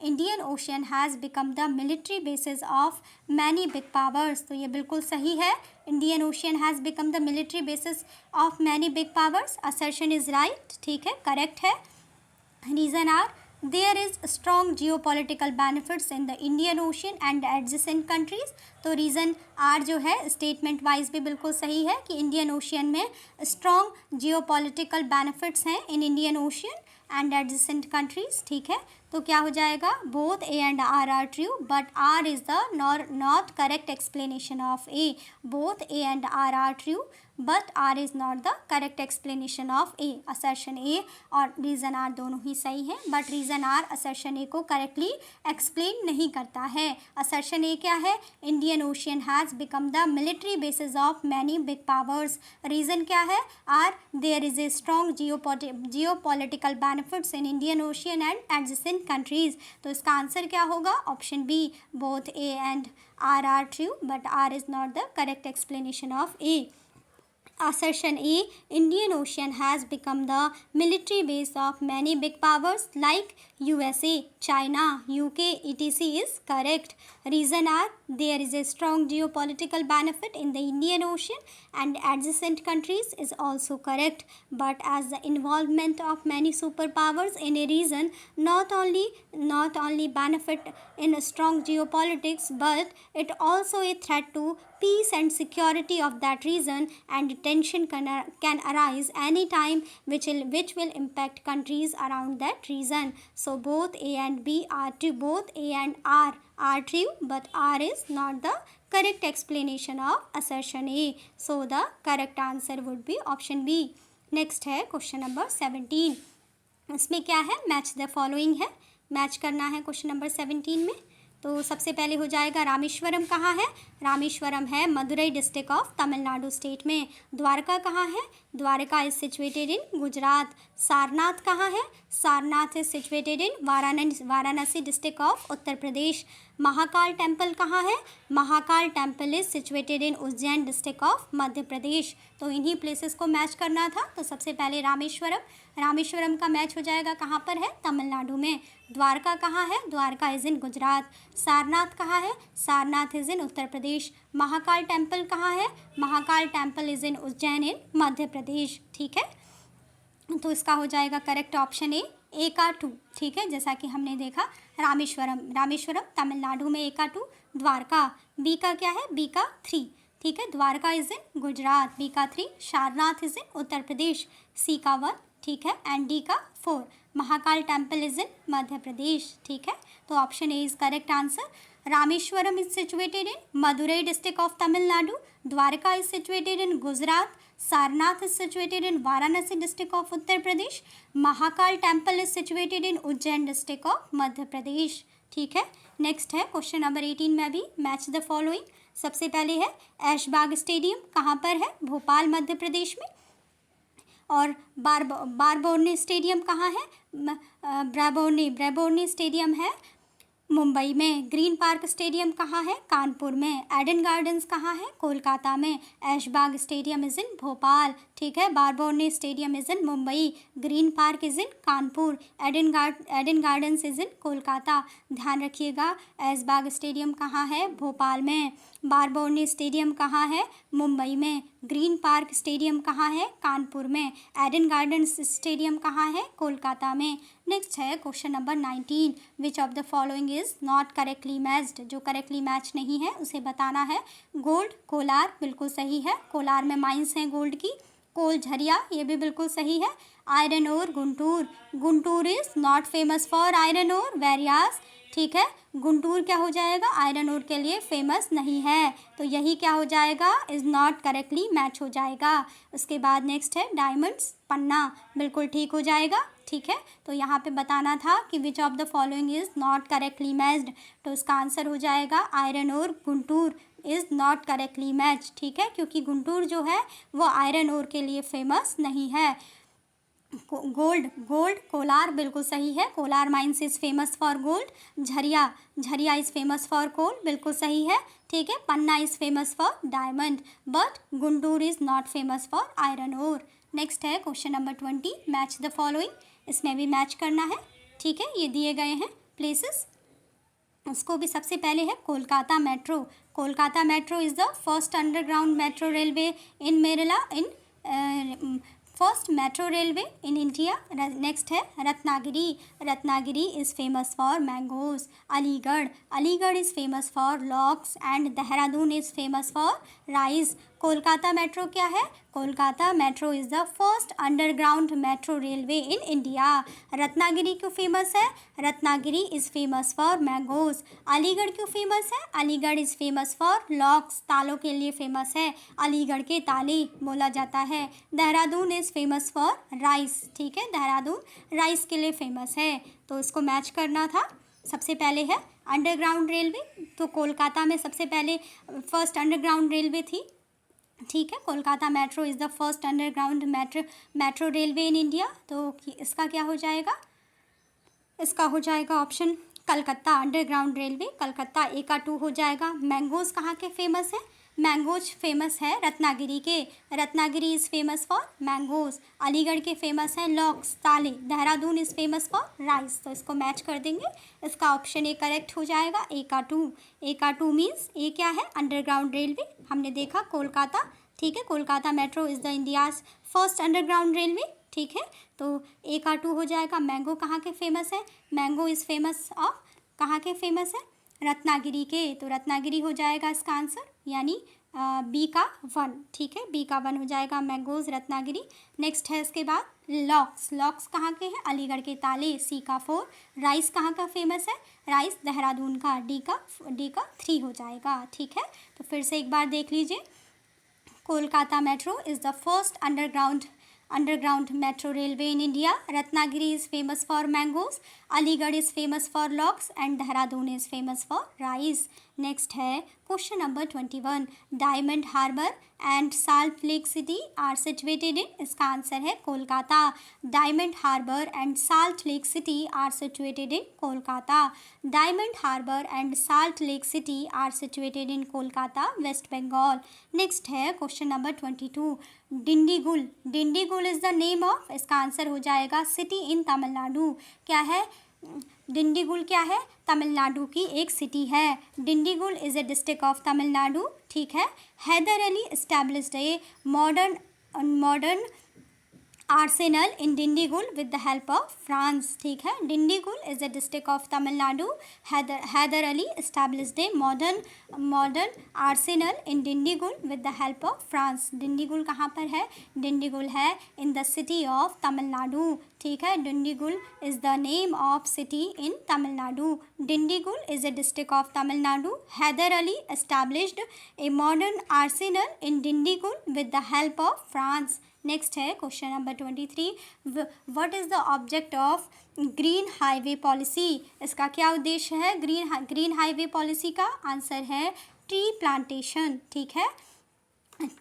Indian Ocean has become the military basis of many big powers, तो ये बिल्कुल सही है। Indian Ocean has become the military basis of many big powers, assertion is right, ठीक है, करेक्ट है। Reason R, there is strong geopolitical benefits in the Indian ocean and adjacent countries, तो reason R जो है statement wise भी बिल्कुल सही है कि इंडियन ओशियन में स्ट्रॉन्ग जियोपॉलिटिकल बेनिफिट्स हैं in Indian ocean and adjacent countries, ठीक है। तो क्या हो जाएगा, both A and R are true but R is the not correct explanation of A. Both A and R are true but R is not the correct explanation of A. Assertion A और reason R दोनों ही सही हैं, but reason R assertion A को correctly explain नहीं करता है। Assertion A क्या है, Indian Ocean has become the military basis of many big powers. Reason क्या है, R, there is a strong geopolitical benefits in Indian ocean and adjacent countries. तो इसका आंसर क्या होगा, option B, both A and R are true but R is not the correct explanation of A. Assertion A, Indian Ocean has become the military base of many big powers like USA, China, UK, etc. is correct. Reason are, there is a strong geopolitical benefit in the Indian Ocean and adjacent countries is also correct. But as the involvement of many superpowers in a region not only benefit in strong geopolitics, but it also a threat to peace and security of that region, and tension can arise any time which will impact countries around that region. So both A and B are true, both A and R are true, but R is not the correct explanation of assertion A. So the correct answer would be option B. Next है question number 17, इसमें क्या है, match the following है, match करना है question number 17 में। तो सबसे पहले हो जाएगा रामेश्वरम कहाँ है, रामेश्वरम है Madurai district of Tamil Nadu state में। द्वारका कहाँ है, Dwarka is situated in Gujarat. Sarnath कहाँ है, Sarnath is situated in Varanasi district of Uttar Pradesh. Mahakal temple कहाँ है? Mahakal temple is situated in Ujjain district of Madhya Pradesh. तो इन्हीं प्लेसेस को मैच करना था। तो सबसे पहले रामेश्वरम का मैच हो जाएगा, कहाँ पर है? तमिलनाडु में। द्वारका कहाँ है? Dwarka is in Gujarat. सारनाथ कहाँ है? Sarnath is in Uttar Pradesh. Mahakal temple कहाँ है? Mahakal temple is in Ujjain in Madhya Pradesh. ठीक है, तो इसका हो जाएगा करेक्ट ऑप्शन ए का 2। ठीक है, जैसा कि हमने देखा रामेश्वरम तमिलनाडु में, ए का 2। द्वारका, बी का क्या है? बी का 3। ठीक है, Dwarka is in Gujarat, B का 3। सारनाथ इज़ इन उत्तर प्रदेश, सी का 1। ठीक है, एंड डी का 4। Mahakal temple is in Madhya Pradesh. ठीक है, तो option A is correct answer. Rameswaram is situated in Madurai district of Tamil Nadu. Dwarka is situated in Gujarat. Sarnath is situated in Varanasi district of Uttar Pradesh. Mahakal temple is situated in Ujjain district of Madhya Pradesh. ठीक है, next है क्वेश्चन नंबर 18 में भी match the following. सबसे पहले है ऐशबाग स्टेडियम कहाँ पर है? भोपाल मध्य प्रदेश में। और बारबोरनी स्टेडियम कहाँ है? ब्रैबोरनी स्टेडियम है मुंबई में। ग्रीन पार्क स्टेडियम कहाँ है? कानपुर में। एडन गार्डन्स कहाँ है? कोलकाता में। Aishbagh stadium is in Bhopal. ठीक है, Brabourne stadium is in Mumbai. Green Park is in Kanpur. Eden Gardens is in Kolkata. ध्यान रखिएगा, ऐशबाग स्टेडियम कहाँ है? भोपाल में। बारबोरनी स्टेडियम कहाँ है? मुंबई में। ग्रीन पार्क स्टेडियम कहाँ है? कानपुर में। एडन गार्डन्स स्टेडियम कहाँ है? कोलकाता में। नेक्स्ट है question number 19। Which of the following is not correctly matched? जो करेक्टली मैच नहीं है उसे बताना है। गोल्ड, कोलार, बिल्कुल सही है, कोलार में माइंस हैं गोल्ड की। कोल, झरिया, ये भी बिल्कुल सही है। Iron ore, Guntur is not famous for iron ore, वेरियास। ठीक है, गुंटूर क्या हो जाएगा? आयरन ओर के लिए फेमस नहीं है, तो यही क्या हो जाएगा? इज़ नॉट करेक्टली मैच हो जाएगा। उसके बाद नेक्स्ट है डायमंड्स, पन्ना, बिल्कुल ठीक हो जाएगा। ठीक है, तो यहाँ पे बताना था कि which of the following is not correctly matched, तो उसका आंसर हो जाएगा iron ore, Guntur is not correctly match. ठीक है, क्योंकि गुंटूर जो है वो आयरन ओर के लिए फेमस नहीं है। गोल्ड, कोलार, बिल्कुल सही है, Kolar mines is famous for gold. Jharia is famous for coal, बिल्कुल सही है। ठीक है, Panna is famous for diamond, but Guntur is not famous for iron ore. Next है question number 20। Match the following, इसमें भी मैच करना है। ठीक है, ये दिए गए हैं प्लेसेस, उसको भी सबसे पहले है Kolkata metro. Kolkata metro is the first underground metro railway in first metro railway in India. Next है Ratnagiri is famous for mangoes. Aligarh is famous for locks and Dehradun is famous for rice. Kolkata metro क्या है? Kolkata metro is the first underground metro railway in India. Ratnagiri क्यों famous है? Ratnagiri is famous for mangoes. Aligarh क्यों famous है? Aligarh is famous for locks, तालों के लिए famous है, अलीगढ़ के ताले बोला जाता है। Dehradun is famous for rice. ठीक है, देहरादून राइस के लिए फेमस है, तो इसको मैच करना था। सबसे पहले है अंडरग्राउंड रेलवे, तो कोलकाता में सबसे पहले फर्स्ट अंडरग्राउंड रेलवे थी। ठीक है, Kolkata metro is the first underground metro railway in India, तो इसका क्या हो जाएगा? इसका हो जाएगा option Calcutta underground railway, Calcutta, A का 2 हो जाएगा। मैंगोज कहाँ के फेमस है? मैंगोज फेमस है रत्नागिरी के, Ratnagiri is famous for mangoes. Aligarh के फेमस है लॉक्स, ताले। Dehradun is famous for rice, तो इसको मैच कर देंगे। इसका ऑप्शन ए करेक्ट हो जाएगा, ए का 2 मीन्स ए क्या है? Underground railway. हमने देखा कोलकाता, ठीक है, Kolkata metro is the India's first underground railway. ठीक है, तो ए का 2 हो जाएगा। मैंगो कहाँ के फेमस है? मैंगो इज़ फेमस ऑफ, कहाँ के फेमस है? रत्नागिरी के, तो रत्नागिरी हो जाएगा इसका आंसर, यानी बी का 1। ठीक है, बी का 1 हो जाएगा, मैंगोज रत्नागिरी। नेक्स्ट है इसके बाद लॉक्स कहाँ के हैं? अलीगढ़ के ताले, सी का 4। राइस कहाँ का फेमस है? राइस देहरादून का, डी का 3 हो जाएगा। ठीक है, तो फिर से एक बार देख लीजिए। Kolkata metro is the first underground metro railway in India. Ratnagiri is famous for mangoes. Aligarh is famous for locks and Dehradun is famous for rice. Next है question number 21, Diamond Harbour and Salt Lake City are situated in, इसका answer है Kolkata. Diamond Harbour and Salt Lake City are situated in Kolkata. Diamond Harbour and Salt Lake City are situated in Kolkata, West Bengal. Next है question number 22, Dindigul. Dindigul is the name of, इसका answer हो जाएगा city in Tamil Nadu. क्या है डिंडीगुल? क्या है? तमिलनाडु की एक सिटी है। Dindigul is a district of Tamil Nadu, ठीक है। Hyder Ali established a modern arsenal in Dindigul with the help of France, ठीक है। Dindigul is a district of Tamil Nadu. Hyder Ali established a modern arsenal in Dindigul with the help of France. Dindigul कहाँ पर है? डिंडीगुल है in the city of Tamil Nadu, ठीक है। Dindigul is the name of city in Tamil Nadu. Dindigul is a district of Tamil Nadu. Hyder Ali established a modern arsenal in Dindigul with the help of France. Next है question number 23, what is the object of green highway policy? इसका क्या उद्देश्य है? Green highway policy का answer है tree plantation, ठीक है।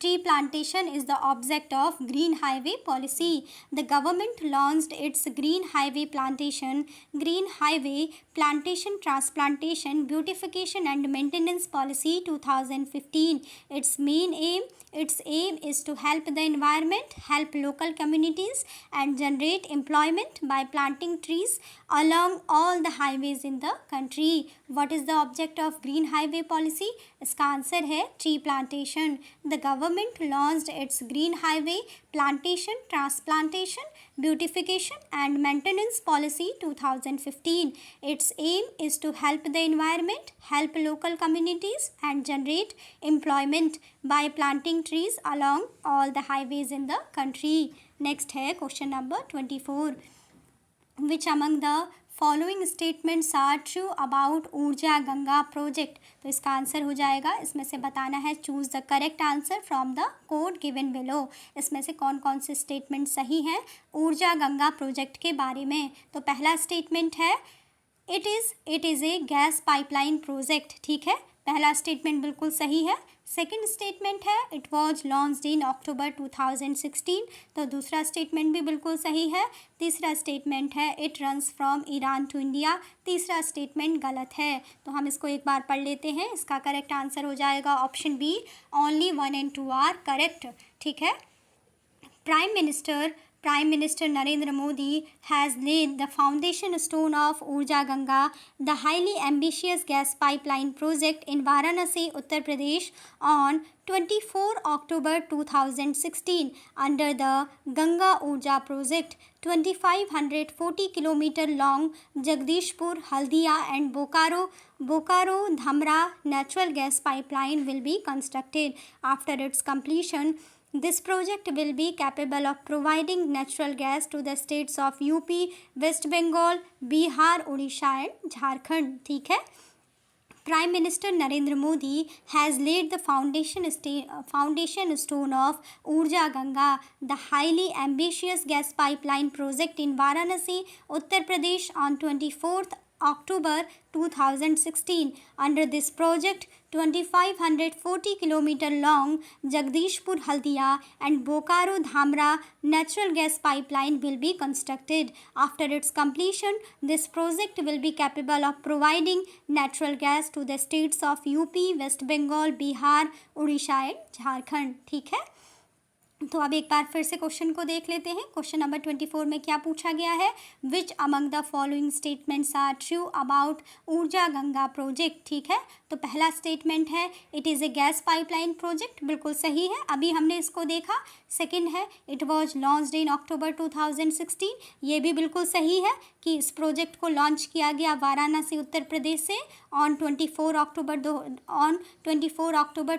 Tree plantation is the object of Green Highway Policy. The government launched its Green Highway Plantation, Transplantation, Beautification and Maintenance Policy 2015. Its aim is to help the environment, help local communities and generate employment by planting trees along all the highways in the country. What is the object of Green Highway Policy? इसका answer है tree plantation. The government launched its Green Highway Plantation, Transplantation, Beautification and Maintenance Policy 2015. Its aim is to help the environment, help local communities and generate employment by planting trees along all the highways in the country. Next है question number 24. Which among the following statements are true about Urja Ganga project? तो इसका answer हो जाएगा, इसमें से बताना है choose the correct answer from the code given below. इसमें से कौन कौन से स्टेटमेंट सही हैं ऊर्जा गंगा प्रोजेक्ट के बारे में? तो पहला स्टेटमेंट है it is a gas pipeline project, ठीक है। पहला स्टेटमेंट बिल्कुल सही है। सेकंड स्टेटमेंट है it was launched in October 2016, तो दूसरा स्टेटमेंट भी बिल्कुल सही है। तीसरा स्टेटमेंट है it runs from Iran to India, तीसरा स्टेटमेंट गलत है। तो हम इसको एक बार पढ़ लेते हैं। इसका करेक्ट आंसर हो जाएगा option B, only 1 and 2 are correct, ठीक है। Prime Minister Narendra Modi has laid the foundation stone of Urja Ganga, the highly ambitious gas pipeline project in Varanasi, Uttar Pradesh on 24 October 2016 under the Ganga Urja project. 2540 km long Jagdishpur, Haldia and Bokaro Dhamra natural gas pipeline will be constructed. After its completion, this project will be capable of providing natural gas to the states of UP, West Bengal, Bihar, Odisha and Jharkhand, ठीक है। Prime Minister Narendra Modi has laid the foundation stone of Urja Ganga, the highly ambitious gas pipeline project in Varanasi, Uttar Pradesh on 24th October 2016. Under this project, 2540 km long Jagdishpur Haldia and Bokaro Dhamra natural gas pipeline will be constructed. After its completion, this project will be capable of providing natural gas to the states of UP, West Bengal, Bihar, Odisha and Jharkhand, ठीक है। तो अब एक बार फिर से question को देख लेते हैं। क्वेश्चन नंबर 24 में क्या पूछा गया है? Which among the following statements are true about Urja Ganga project, ठीक है। तो पहला स्टेटमेंट है it is a gas pipeline project, बिल्कुल सही है, अभी हमने इसको देखा। सेकंड है it was launched in October 2016, ये भी बिल्कुल सही है कि इस प्रोजेक्ट को लॉन्च किया गया वाराणसी उत्तर प्रदेश से ऑन 24 अक्टूबर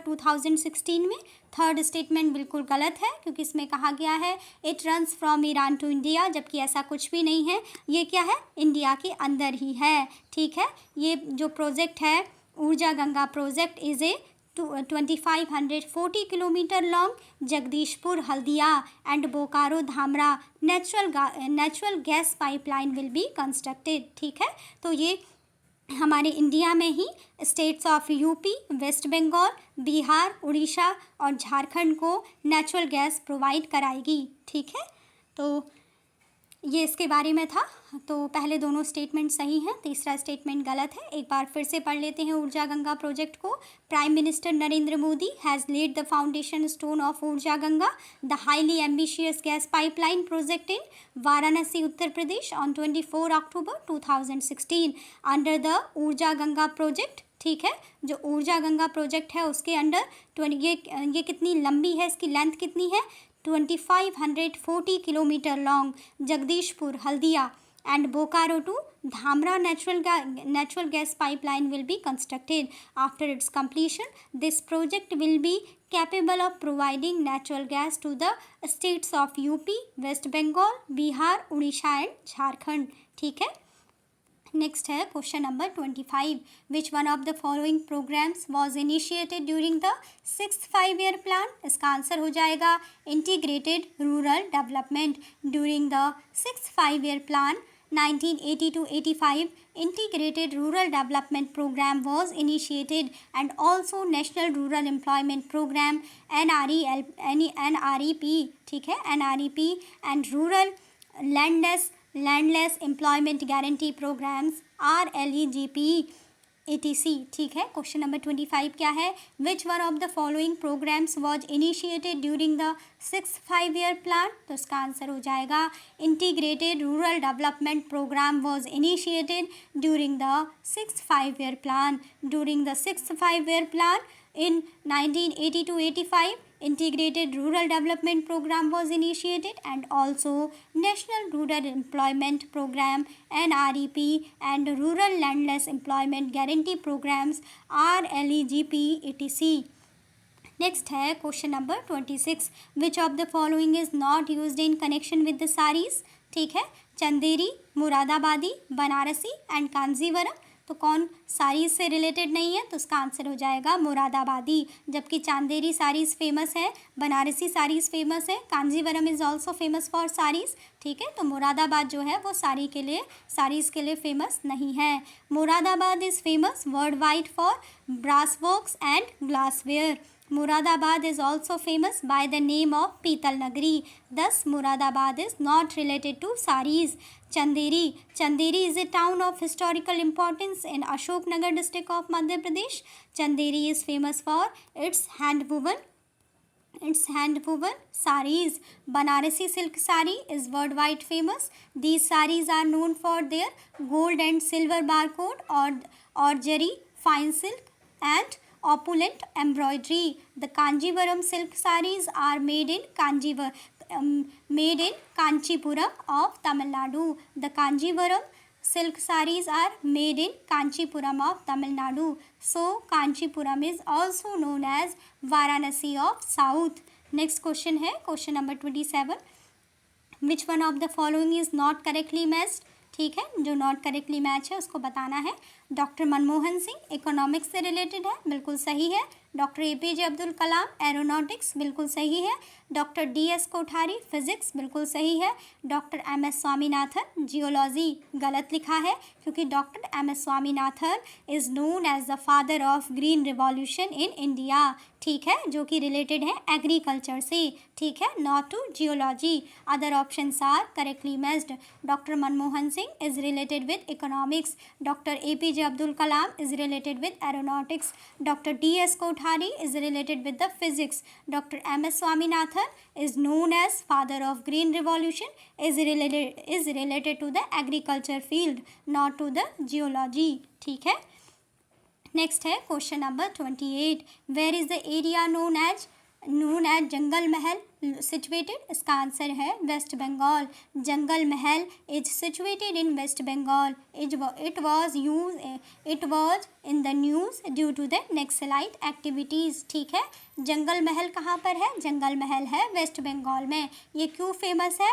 2016 में। थर्ड स्टेटमेंट बिल्कुल गलत है क्योंकि इसमें कहा गया है it runs from Iran to India, जबकि ऐसा कुछ भी नहीं है, ये क्या है इंडिया के अंदर ही है, ठीक है। ये जो प्रोजेक्ट है Urja Ganga project is a 2540 kilometre long Jagdishpur Haldia and Bokaro Dhamra natural gas pipeline will be constructed. ठीक है, तो ये हमारे इंडिया में ही states of UP, West Bengal, Bihar, Orissa और झारखंड को नेचुरल गैस प्रोवाइड कराएगी। ठीक है, तो ये इसके बारे में था। तो पहले दोनों स्टेटमेंट सही हैं, तीसरा स्टेटमेंट गलत है। एक बार फिर से पढ़ लेते हैं ऊर्जा गंगा प्रोजेक्ट को। Prime minister Narendra Modi has laid the foundation stone of Urja Ganga, the highly ambitious gas pipeline project in Varanasi, Uttar Pradesh on 24 October 2016 under the Urja Ganga project. ठीक है, जो ऊर्जा गंगा प्रोजेक्ट है उसके अंडर ये कितनी लंबी है, इसकी लेंथ कितनी है, 2540 kilometre long Jagdishpur Haldia and Bokaro to Dhamra natural gas pipeline will be constructed. After its completion, this project will be capable of providing natural gas to the states of UP, West Bengal, Bihar, Odisha and Jharkhand. ठीक है, next है question number 25। Which one of the following programmes was initiated during the 6th 5-year plan. इसका answer हो जाएगा integrated rural development. During the 6th 5-year plan 1980-85 integrated rural development program was initiated and also national rural employment program NREP, ठीक है, NREP and rural landless employment guarantee programmes RLEGP etc। ठीक है, question number 25 क्या है, which one of the following programmes was initiated during the 6th 5-year plan. तो इसका answer हो जाएगा integrated rural development programme was initiated during the 6th 5-year plan. During the 6th 5-year plan in 1980-85 integrated rural development program was initiated and also national rural employment program NREP and rural landless employment guarantee programs RLEGP etc। Next है question number 26। Which of the following is not used in connection with the saris. ठीक है, Chanderi, Moradabadi, Banarasi and Kanjeevaram. तो कौन साड़ीज से related नहीं है, तो उसका आंसर हो जाएगा मुरादाबादी। जबकि चांदेरी साड़ीज़ फेमस है, बनारसी साड़ीज़ फेमस है, Kanjeevaram is also famous for saris. ठीक है, तो मुरादाबाद जो है वो साड़ीज़ के लिए फेमस नहीं है। Moradabad is famous world wide for brass works and glassware. Muradabad is also famous by the name of Pital Nagari. Thus, Muradabad is not related to saris. Chanderi is a town of historical importance in Ashoknagar district of Madhya Pradesh. Chanderi is famous for its hand woven saris. Banarasi silk sari is worldwide famous. These saris are known for their gold and silver barcode or zari, fine silk and opulent embroidery. The Kanjivaram silk sarees are made in Kanchipuram of Tamil Nadu. The Kanjivaram silk sarees are made in Kanchipuram of Tamil Nadu. So Kanchipuram is also known as Varanasi of South. Next question है question number 27। Which one of the following is not correctly matched। ठीक है, जो not correctly match है उसको बताना है। Doctor Manmohan Singh economics से related है, बिल्कुल सही है। डॉक्टर APJ अब्दुल कलाम एरोनॉटिक्स, बिल्कुल सही है। डॉक्टर DS कोठारी फिजिक्स, बिल्कुल सही है। डॉक्टर MS स्वामीनाथन जियोलॉजी, गलत लिखा है क्योंकि doctor MS Swaminathan is known as the father of green revolution in India. ठीक है, जो कि रिलेटेड है एग्रीकल्चर से। ठीक है, not to geology. Other options are correctly matched. Doctor Manmohan Singh is related with economics. Doctor APJ Abdul Kalam is related with aeronautics. Doctor DS Kothari is related with the physics. Dr. MS Swaminathan is known as father of green revolution, is related to the agriculture field, not to the geology. ठीक है, next है question number 28। Where is the area known as Jangal Mahal situated. इसका answer है West Bengal. Jangal Mahal is situated in West Bengal. It was in the news due to the Naxalite activities. ठीक है, जंगल महल कहाँ पर है, जंगल महल है वेस्ट बंगाल में। ये क्यों फेमस है,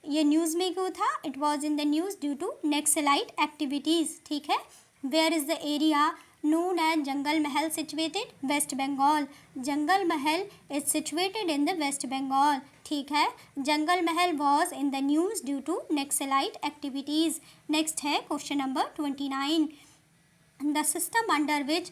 ये न्यूज़ में क्यों था, it was in the news due to Naxalite activities. ठीक है, where is the area known as Jangal Mahal situated West Bengal. Jangal Mahal is situated in the West Bengal. ठीक है, जंगल महल was in the news due to Naxalite activities. Next है question number 29. The system under which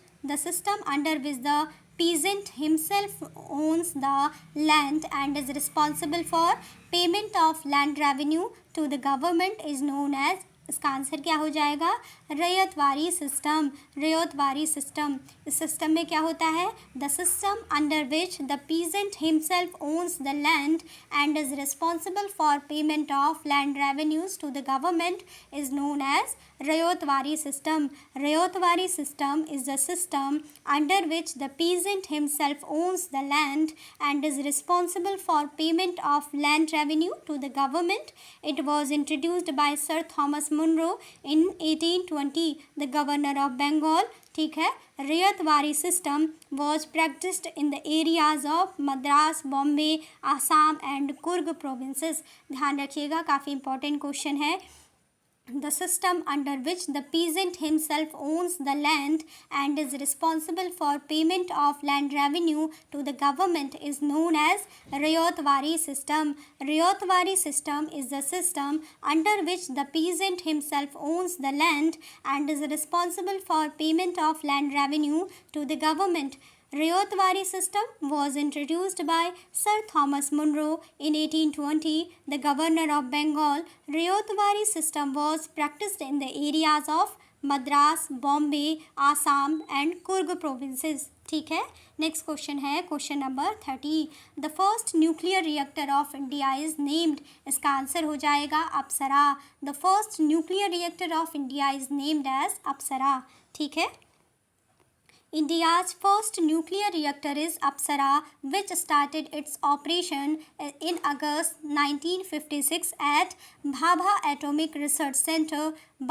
the peasant himself owns the land and is responsible for payment of land revenue to the government is known as, इसका answer क्या हो जाएगा, Ryotwari system. Ryotwari system, इस system में क्या होता है, the system under which the peasant himself owns the land and is responsible for payment of land revenues to the government is known as Ryotwari system. Ryotwari system is the system under which the peasant himself owns the land and is responsible for payment of land revenue to the government. It was introduced by sir Thomas Monroe in 1820, the governor of Bengal. ठीक है, Ryotwari system was practiced in the areas of Madras, Bombay, Assam and Coorg provinces. ध्यान रखिएगा, काफ़ी important question है. The system under which the peasant himself owns the land and is responsible for payment of land revenue to the government is known as Rayotwari system. Rayotwari system is the system under which the peasant himself owns the land and is responsible for payment of land revenue to the government. Rayotwari system was introduced by Sir Thomas Monroe in 1820, the governor of Bengal. Rayotwari system was practiced in the areas of Madras, Bombay, Assam and Coorg provinces. ठीक है, next question है question number 30. The first nuclear reactor of India is named. इसका answer हो जाएगा Apsara. The first nuclear reactor of India is named as Apsara. ठीक है, India's first nuclear reactor is Apsara, which started its operation in August 1956 at Bhabha Atomic Research Center,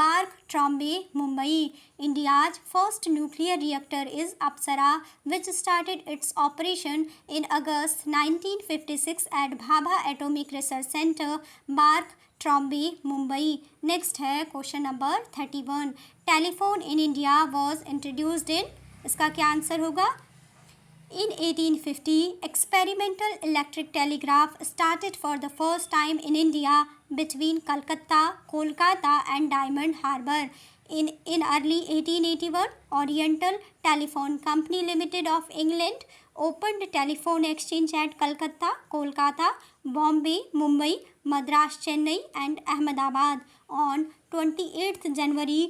Bark, Trombay, Mumbai. India's first nuclear reactor is Apsara, which started its operation in August 1956 at Bhabha Atomic Research Center, Bark, Trombay, Mumbai. Next है question number 31. Telephone in India was introduced in, इसका क्या answer होगा, in 1850 experimental electric telegraph started for the first time in India between Calcutta, Kolkata and Diamond Harbour. In early 1881, Oriental Telephone Company Limited of England opened telephone exchange at Calcutta, Kolkata, Bombay, Mumbai, Madras, Chennai and Ahmedabad. On 28th January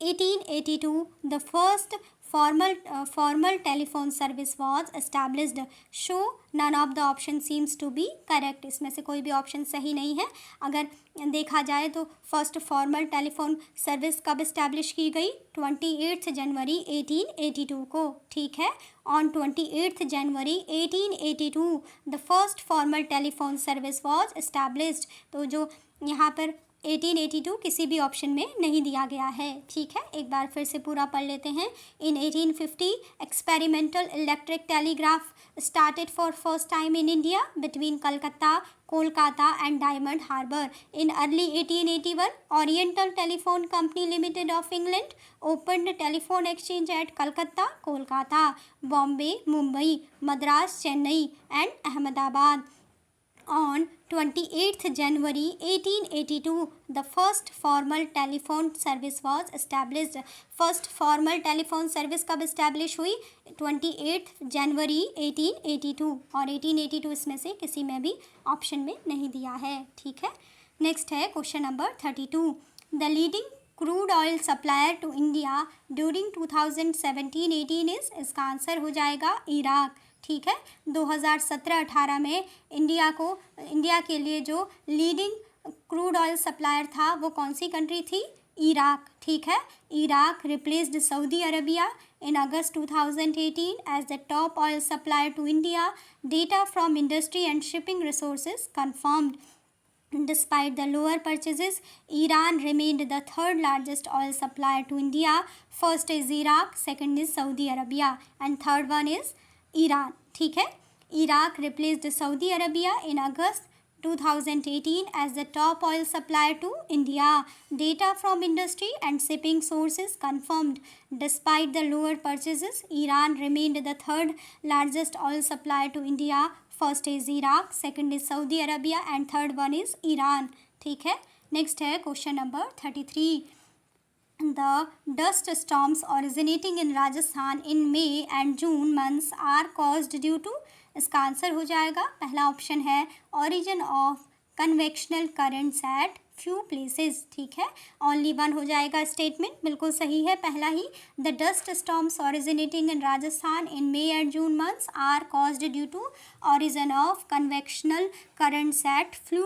1882, the first formal telephone service was established. Show none of the option seems to be correct. इसमें से कोई भी option सही नहीं है. अगर देखा जाए तो फर्स्ट फॉर्मल टेलीफोन सर्विस कब इस्टेब्लिश की गई, 28 जनवरी 1882 को. ठीक है, on 28 January 1882 the first formal telephone service was established. तो जो यहाँ पर 1882 किसी भी ऑप्शन में नहीं दिया गया है. ठीक है, एक बार फिर से पूरा पढ़ लेते हैं. In 1850 experimental electric telegraph started for first time in India between Calcutta, Kolkata and Diamond Harbour. In early 1881 oriental telephone company limited of England opened telephone exchange at Calcutta, Kolkata, Bombay, Mumbai, Madras, Chennai and Ahmedabad. On 28th January 1882, the first formal telephone service was established. First formal telephone service कब establish हुई, 28th January 1882. और 1882 इसमें से किसी में भी option में नहीं दिया है. ठीक है, नेक्स्ट है question number 32. The leading crude oil supplier to India during 2017-18 is, इसका आंसर हो जाएगा इराक. ठीक है, 2017-18 में इंडिया के लिए जो लीडिंग क्रूड ऑयल सप्लायर था वो कौन सी कंट्री थी, इराक. ठीक है, Iraq replaced Saudi Arabia in August 2018 as the top oil supplier to India. Data from industry and shipping resources confirmed. Despite the lower purchases, Iran remained the third largest oil supplier to India. First is Iraq, second is Saudi Arabia and third one is Iran. ठीक है, Iraq replaced Saudi Arabia in August 2018 as the top oil supplier to India. Data from industry and shipping sources confirmed. Despite the lower purchases, Iran remained the third largest oil supplier to India. First is Iraq, second is Saudi Arabia and third one is Iran. ठीक है. Next है question number 33. The dust storms originating in Rajasthan in May and June months are caused due to, इसका answer हो जाएगा पहला option है origin of convectional currents at few places. ठीक है, ओनली वन हो जाएगा स्टेटमेंट, बिल्कुल सही है पहला ही. The dust storms originating in Rajasthan in May and June months are caused due to origin of convectional currents at few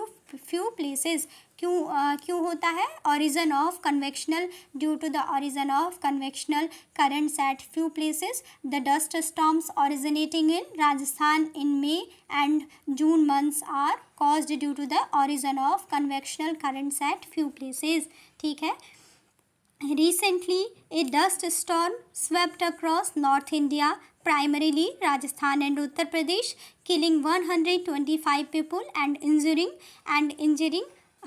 places. क्यों होता है origin of convectional? Due to the origin of convectional currents at few places. The dust storms originating in Rajasthan in May and June months are caused due to the origin of convectional currents at few places. ठीक है. Recently, a dust storm swept across North India, primarily Rajasthan and Uttar Pradesh, killing 125 people and injuring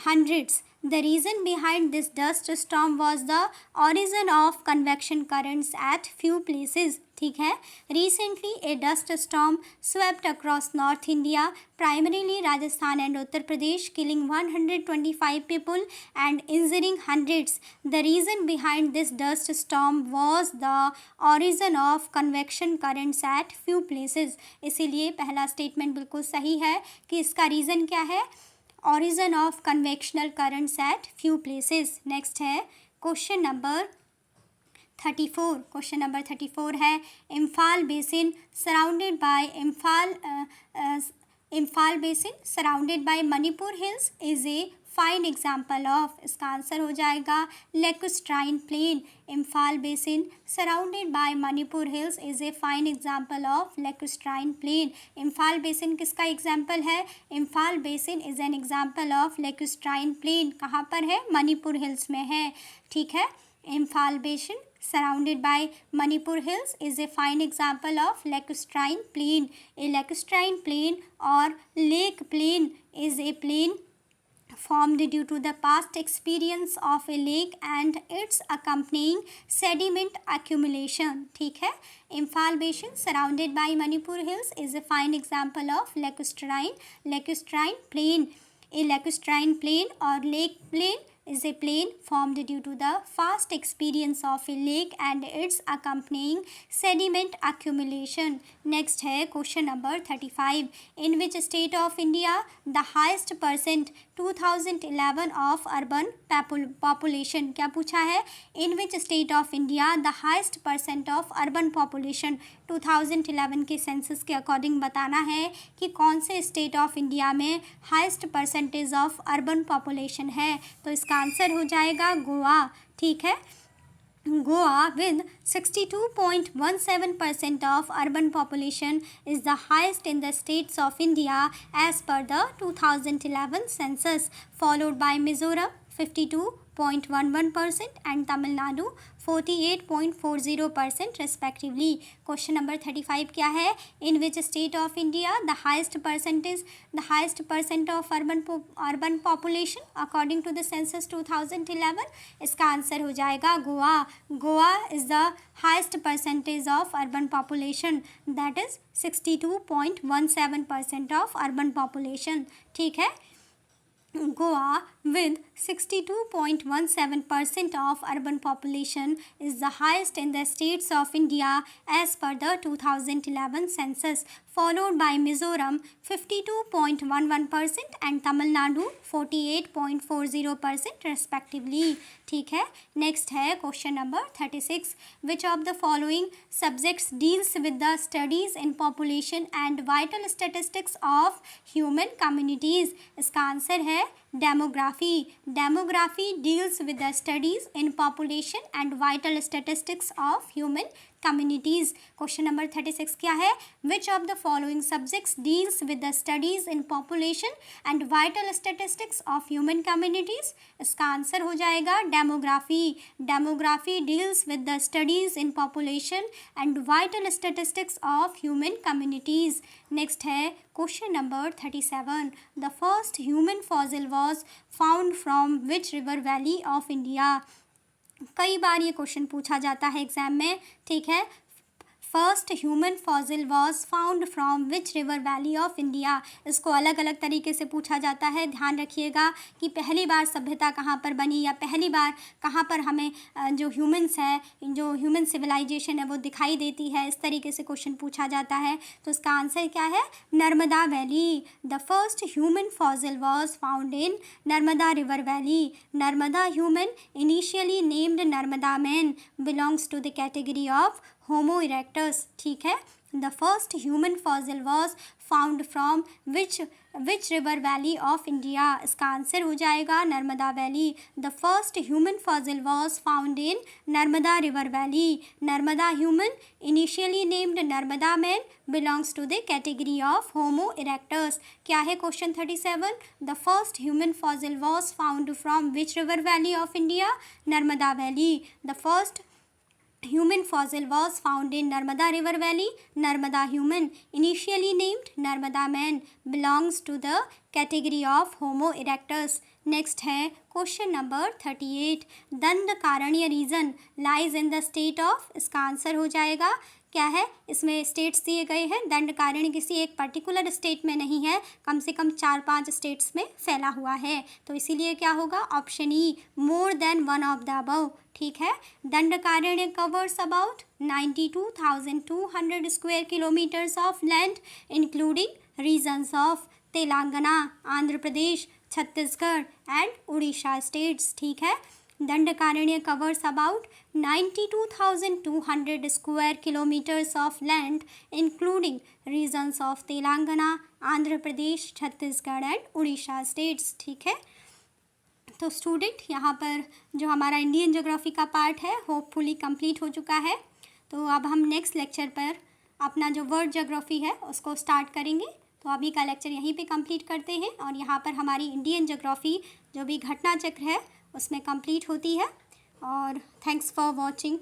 hundreds. The reason behind this dust storm was the origin of convection currents at few places. ठीक है. Recently, a dust storm swept across North India, primarily Rajasthan and Uttar Pradesh, killing 125 people and injuring hundreds. The reason behind this dust storm was the origin of convection currents at few places. इसीलिए पहला statement बिल्कुल सही है कि इसका reason क्या है, origin of convectional currents at few places. Next है क्वेश्चन नंबर 34. क्वेश्चन नंबर 34 है Imphal basin surrounded by Imphal basin surrounded by Manipur hills is a fine example of, इसका आंसर हो जाएगा lacustrine plain. Imphal basin surrounded by Manipur hills is a fine example of lacustrine plain. Imphal basin किसका example है? Imphal basin is an example of lacustrine plain. कहाँ पर है? Manipur hills में है. ठीक है. Imphal basin surrounded by Manipur hills is a fine example of lacustrine plain. A lacustrine plain or lake plain is a plain formed due to the past experience of a lake and its accompanying sediment accumulation. ठीक है. Imphal basin surrounded by Manipur hills is a fine example of lacustrine plain. A lacustrine plain or lake plain is a plain formed due to the fast experience of a lake and its accompanying sediment accumulation. Next है question number 35. In which state of India the highest percent 2011 of urban population, क्या पूछा है? In which state of India the highest percent of urban population 2011 के census के according बताना है कि कौन से स्टेट ऑफ इंडिया में highest percentage of urban population है. तो इसका आंसर हो जाएगा गोवा. ठीक है. Goa with 62.17% of urban population is the highest in the states of India as per the 2011 census, followed by Mizoram 52.11% and Tamil Nadu 48.40% respectively. Question number 35 क्या है? In which state of India the highest percent of urban population according to the census 2011? इसका answer हो जाएगा Goa. Goa is the highest percentage of urban population, that is 62.17% of urban population. ठीक है. Goa with 62.17% of urban population is the highest in the states of India as per the 2011 census, followed by Mizoram 52.11% and Tamil Nadu 48.40% respectively. ठीक है. Next है question number 36. Which of the following subjects deals with the studies in population and vital statistics of human communities? इसका answer है demography. Demography deals with the studies in population and vital statistics of human communities. Question number 36 क्या है? Which of the following subjects deals with the studies in population and vital statistics of human communities? इसका answer हो जाएगा demography. Demography deals with the studies in population and vital statistics of human communities. Next है question number 37. The first human fossil was found from which river valley of India? कई बार ये question पूछा जाता है exam में, ठीक है. First human fossil was found from which river valley of India. इसको अलग अलग तरीके से पूछा जाता है. ध्यान रखिएगा कि पहली बार सभ्यता कहाँ पर बनी या पहली बार कहाँ पर हमें जो ह्यूमंस है, जो ह्यूमन सिविलाइजेशन है वो दिखाई देती है. इस तरीके से क्वेश्चन पूछा जाता है. तो इसका आंसर क्या है? Narmada valley. The first human fossil was found in Narmada river valley. Narmada human initially named Narmada man belongs to the category of homo erectus. ठीक है. The first human fossil was found from which river valley of India. इसका answer हो जाएगा Narmada valley. The first human fossil was found in Narmada river valley. Narmada human initially named Narmada man belongs to the category of homo erectus. क्या है question 37? The first human fossil was found from which river valley of India? Narmada valley. The first human fossil was found in Narmada River Valley. Narmada human, initially named Narmada man, belongs to the category of Homo erectus. Next है question number 38. Dandakaranya reason lies in the state of. इसका answer हो जाएगा क्या है? इसमें states दिए गए हैं. दंडकारण्य किसी एक पर्टिकुलर स्टेट में नहीं है, कम से कम 4-5 स्टेट्स में फैला हुआ है. तो इसीलिए क्या होगा? Option E, more than one of the above. ठीक है. Dandakaranya covers about 92,200 square kilometres of land including regions of Telangana, Andhra Pradesh, Chhattisgarh and Orissa states. ठीक है. Dandakaranya covers about 92,200 square kilometres of land including regions of Telangana, Andhra Pradesh, Chhattisgarh and Orissa states. ठीक है. तो स्टूडेंट, यहाँ पर जो हमारा इंडियन ज्योग्राफी का पार्ट है होपफुली कंप्लीट हो चुका है. तो अब हम नेक्स्ट लेक्चर पर अपना जो वर्ल्ड ज्योग्राफी है उसको स्टार्ट करेंगे. तो अभी का लेक्चर यहीं पे कंप्लीट करते हैं और यहाँ पर हमारी इंडियन ज्योग्राफी जो भी घटना चक्र है उसमें कंप्लीट होती है. और थैंक्स फॉर वॉचिंग.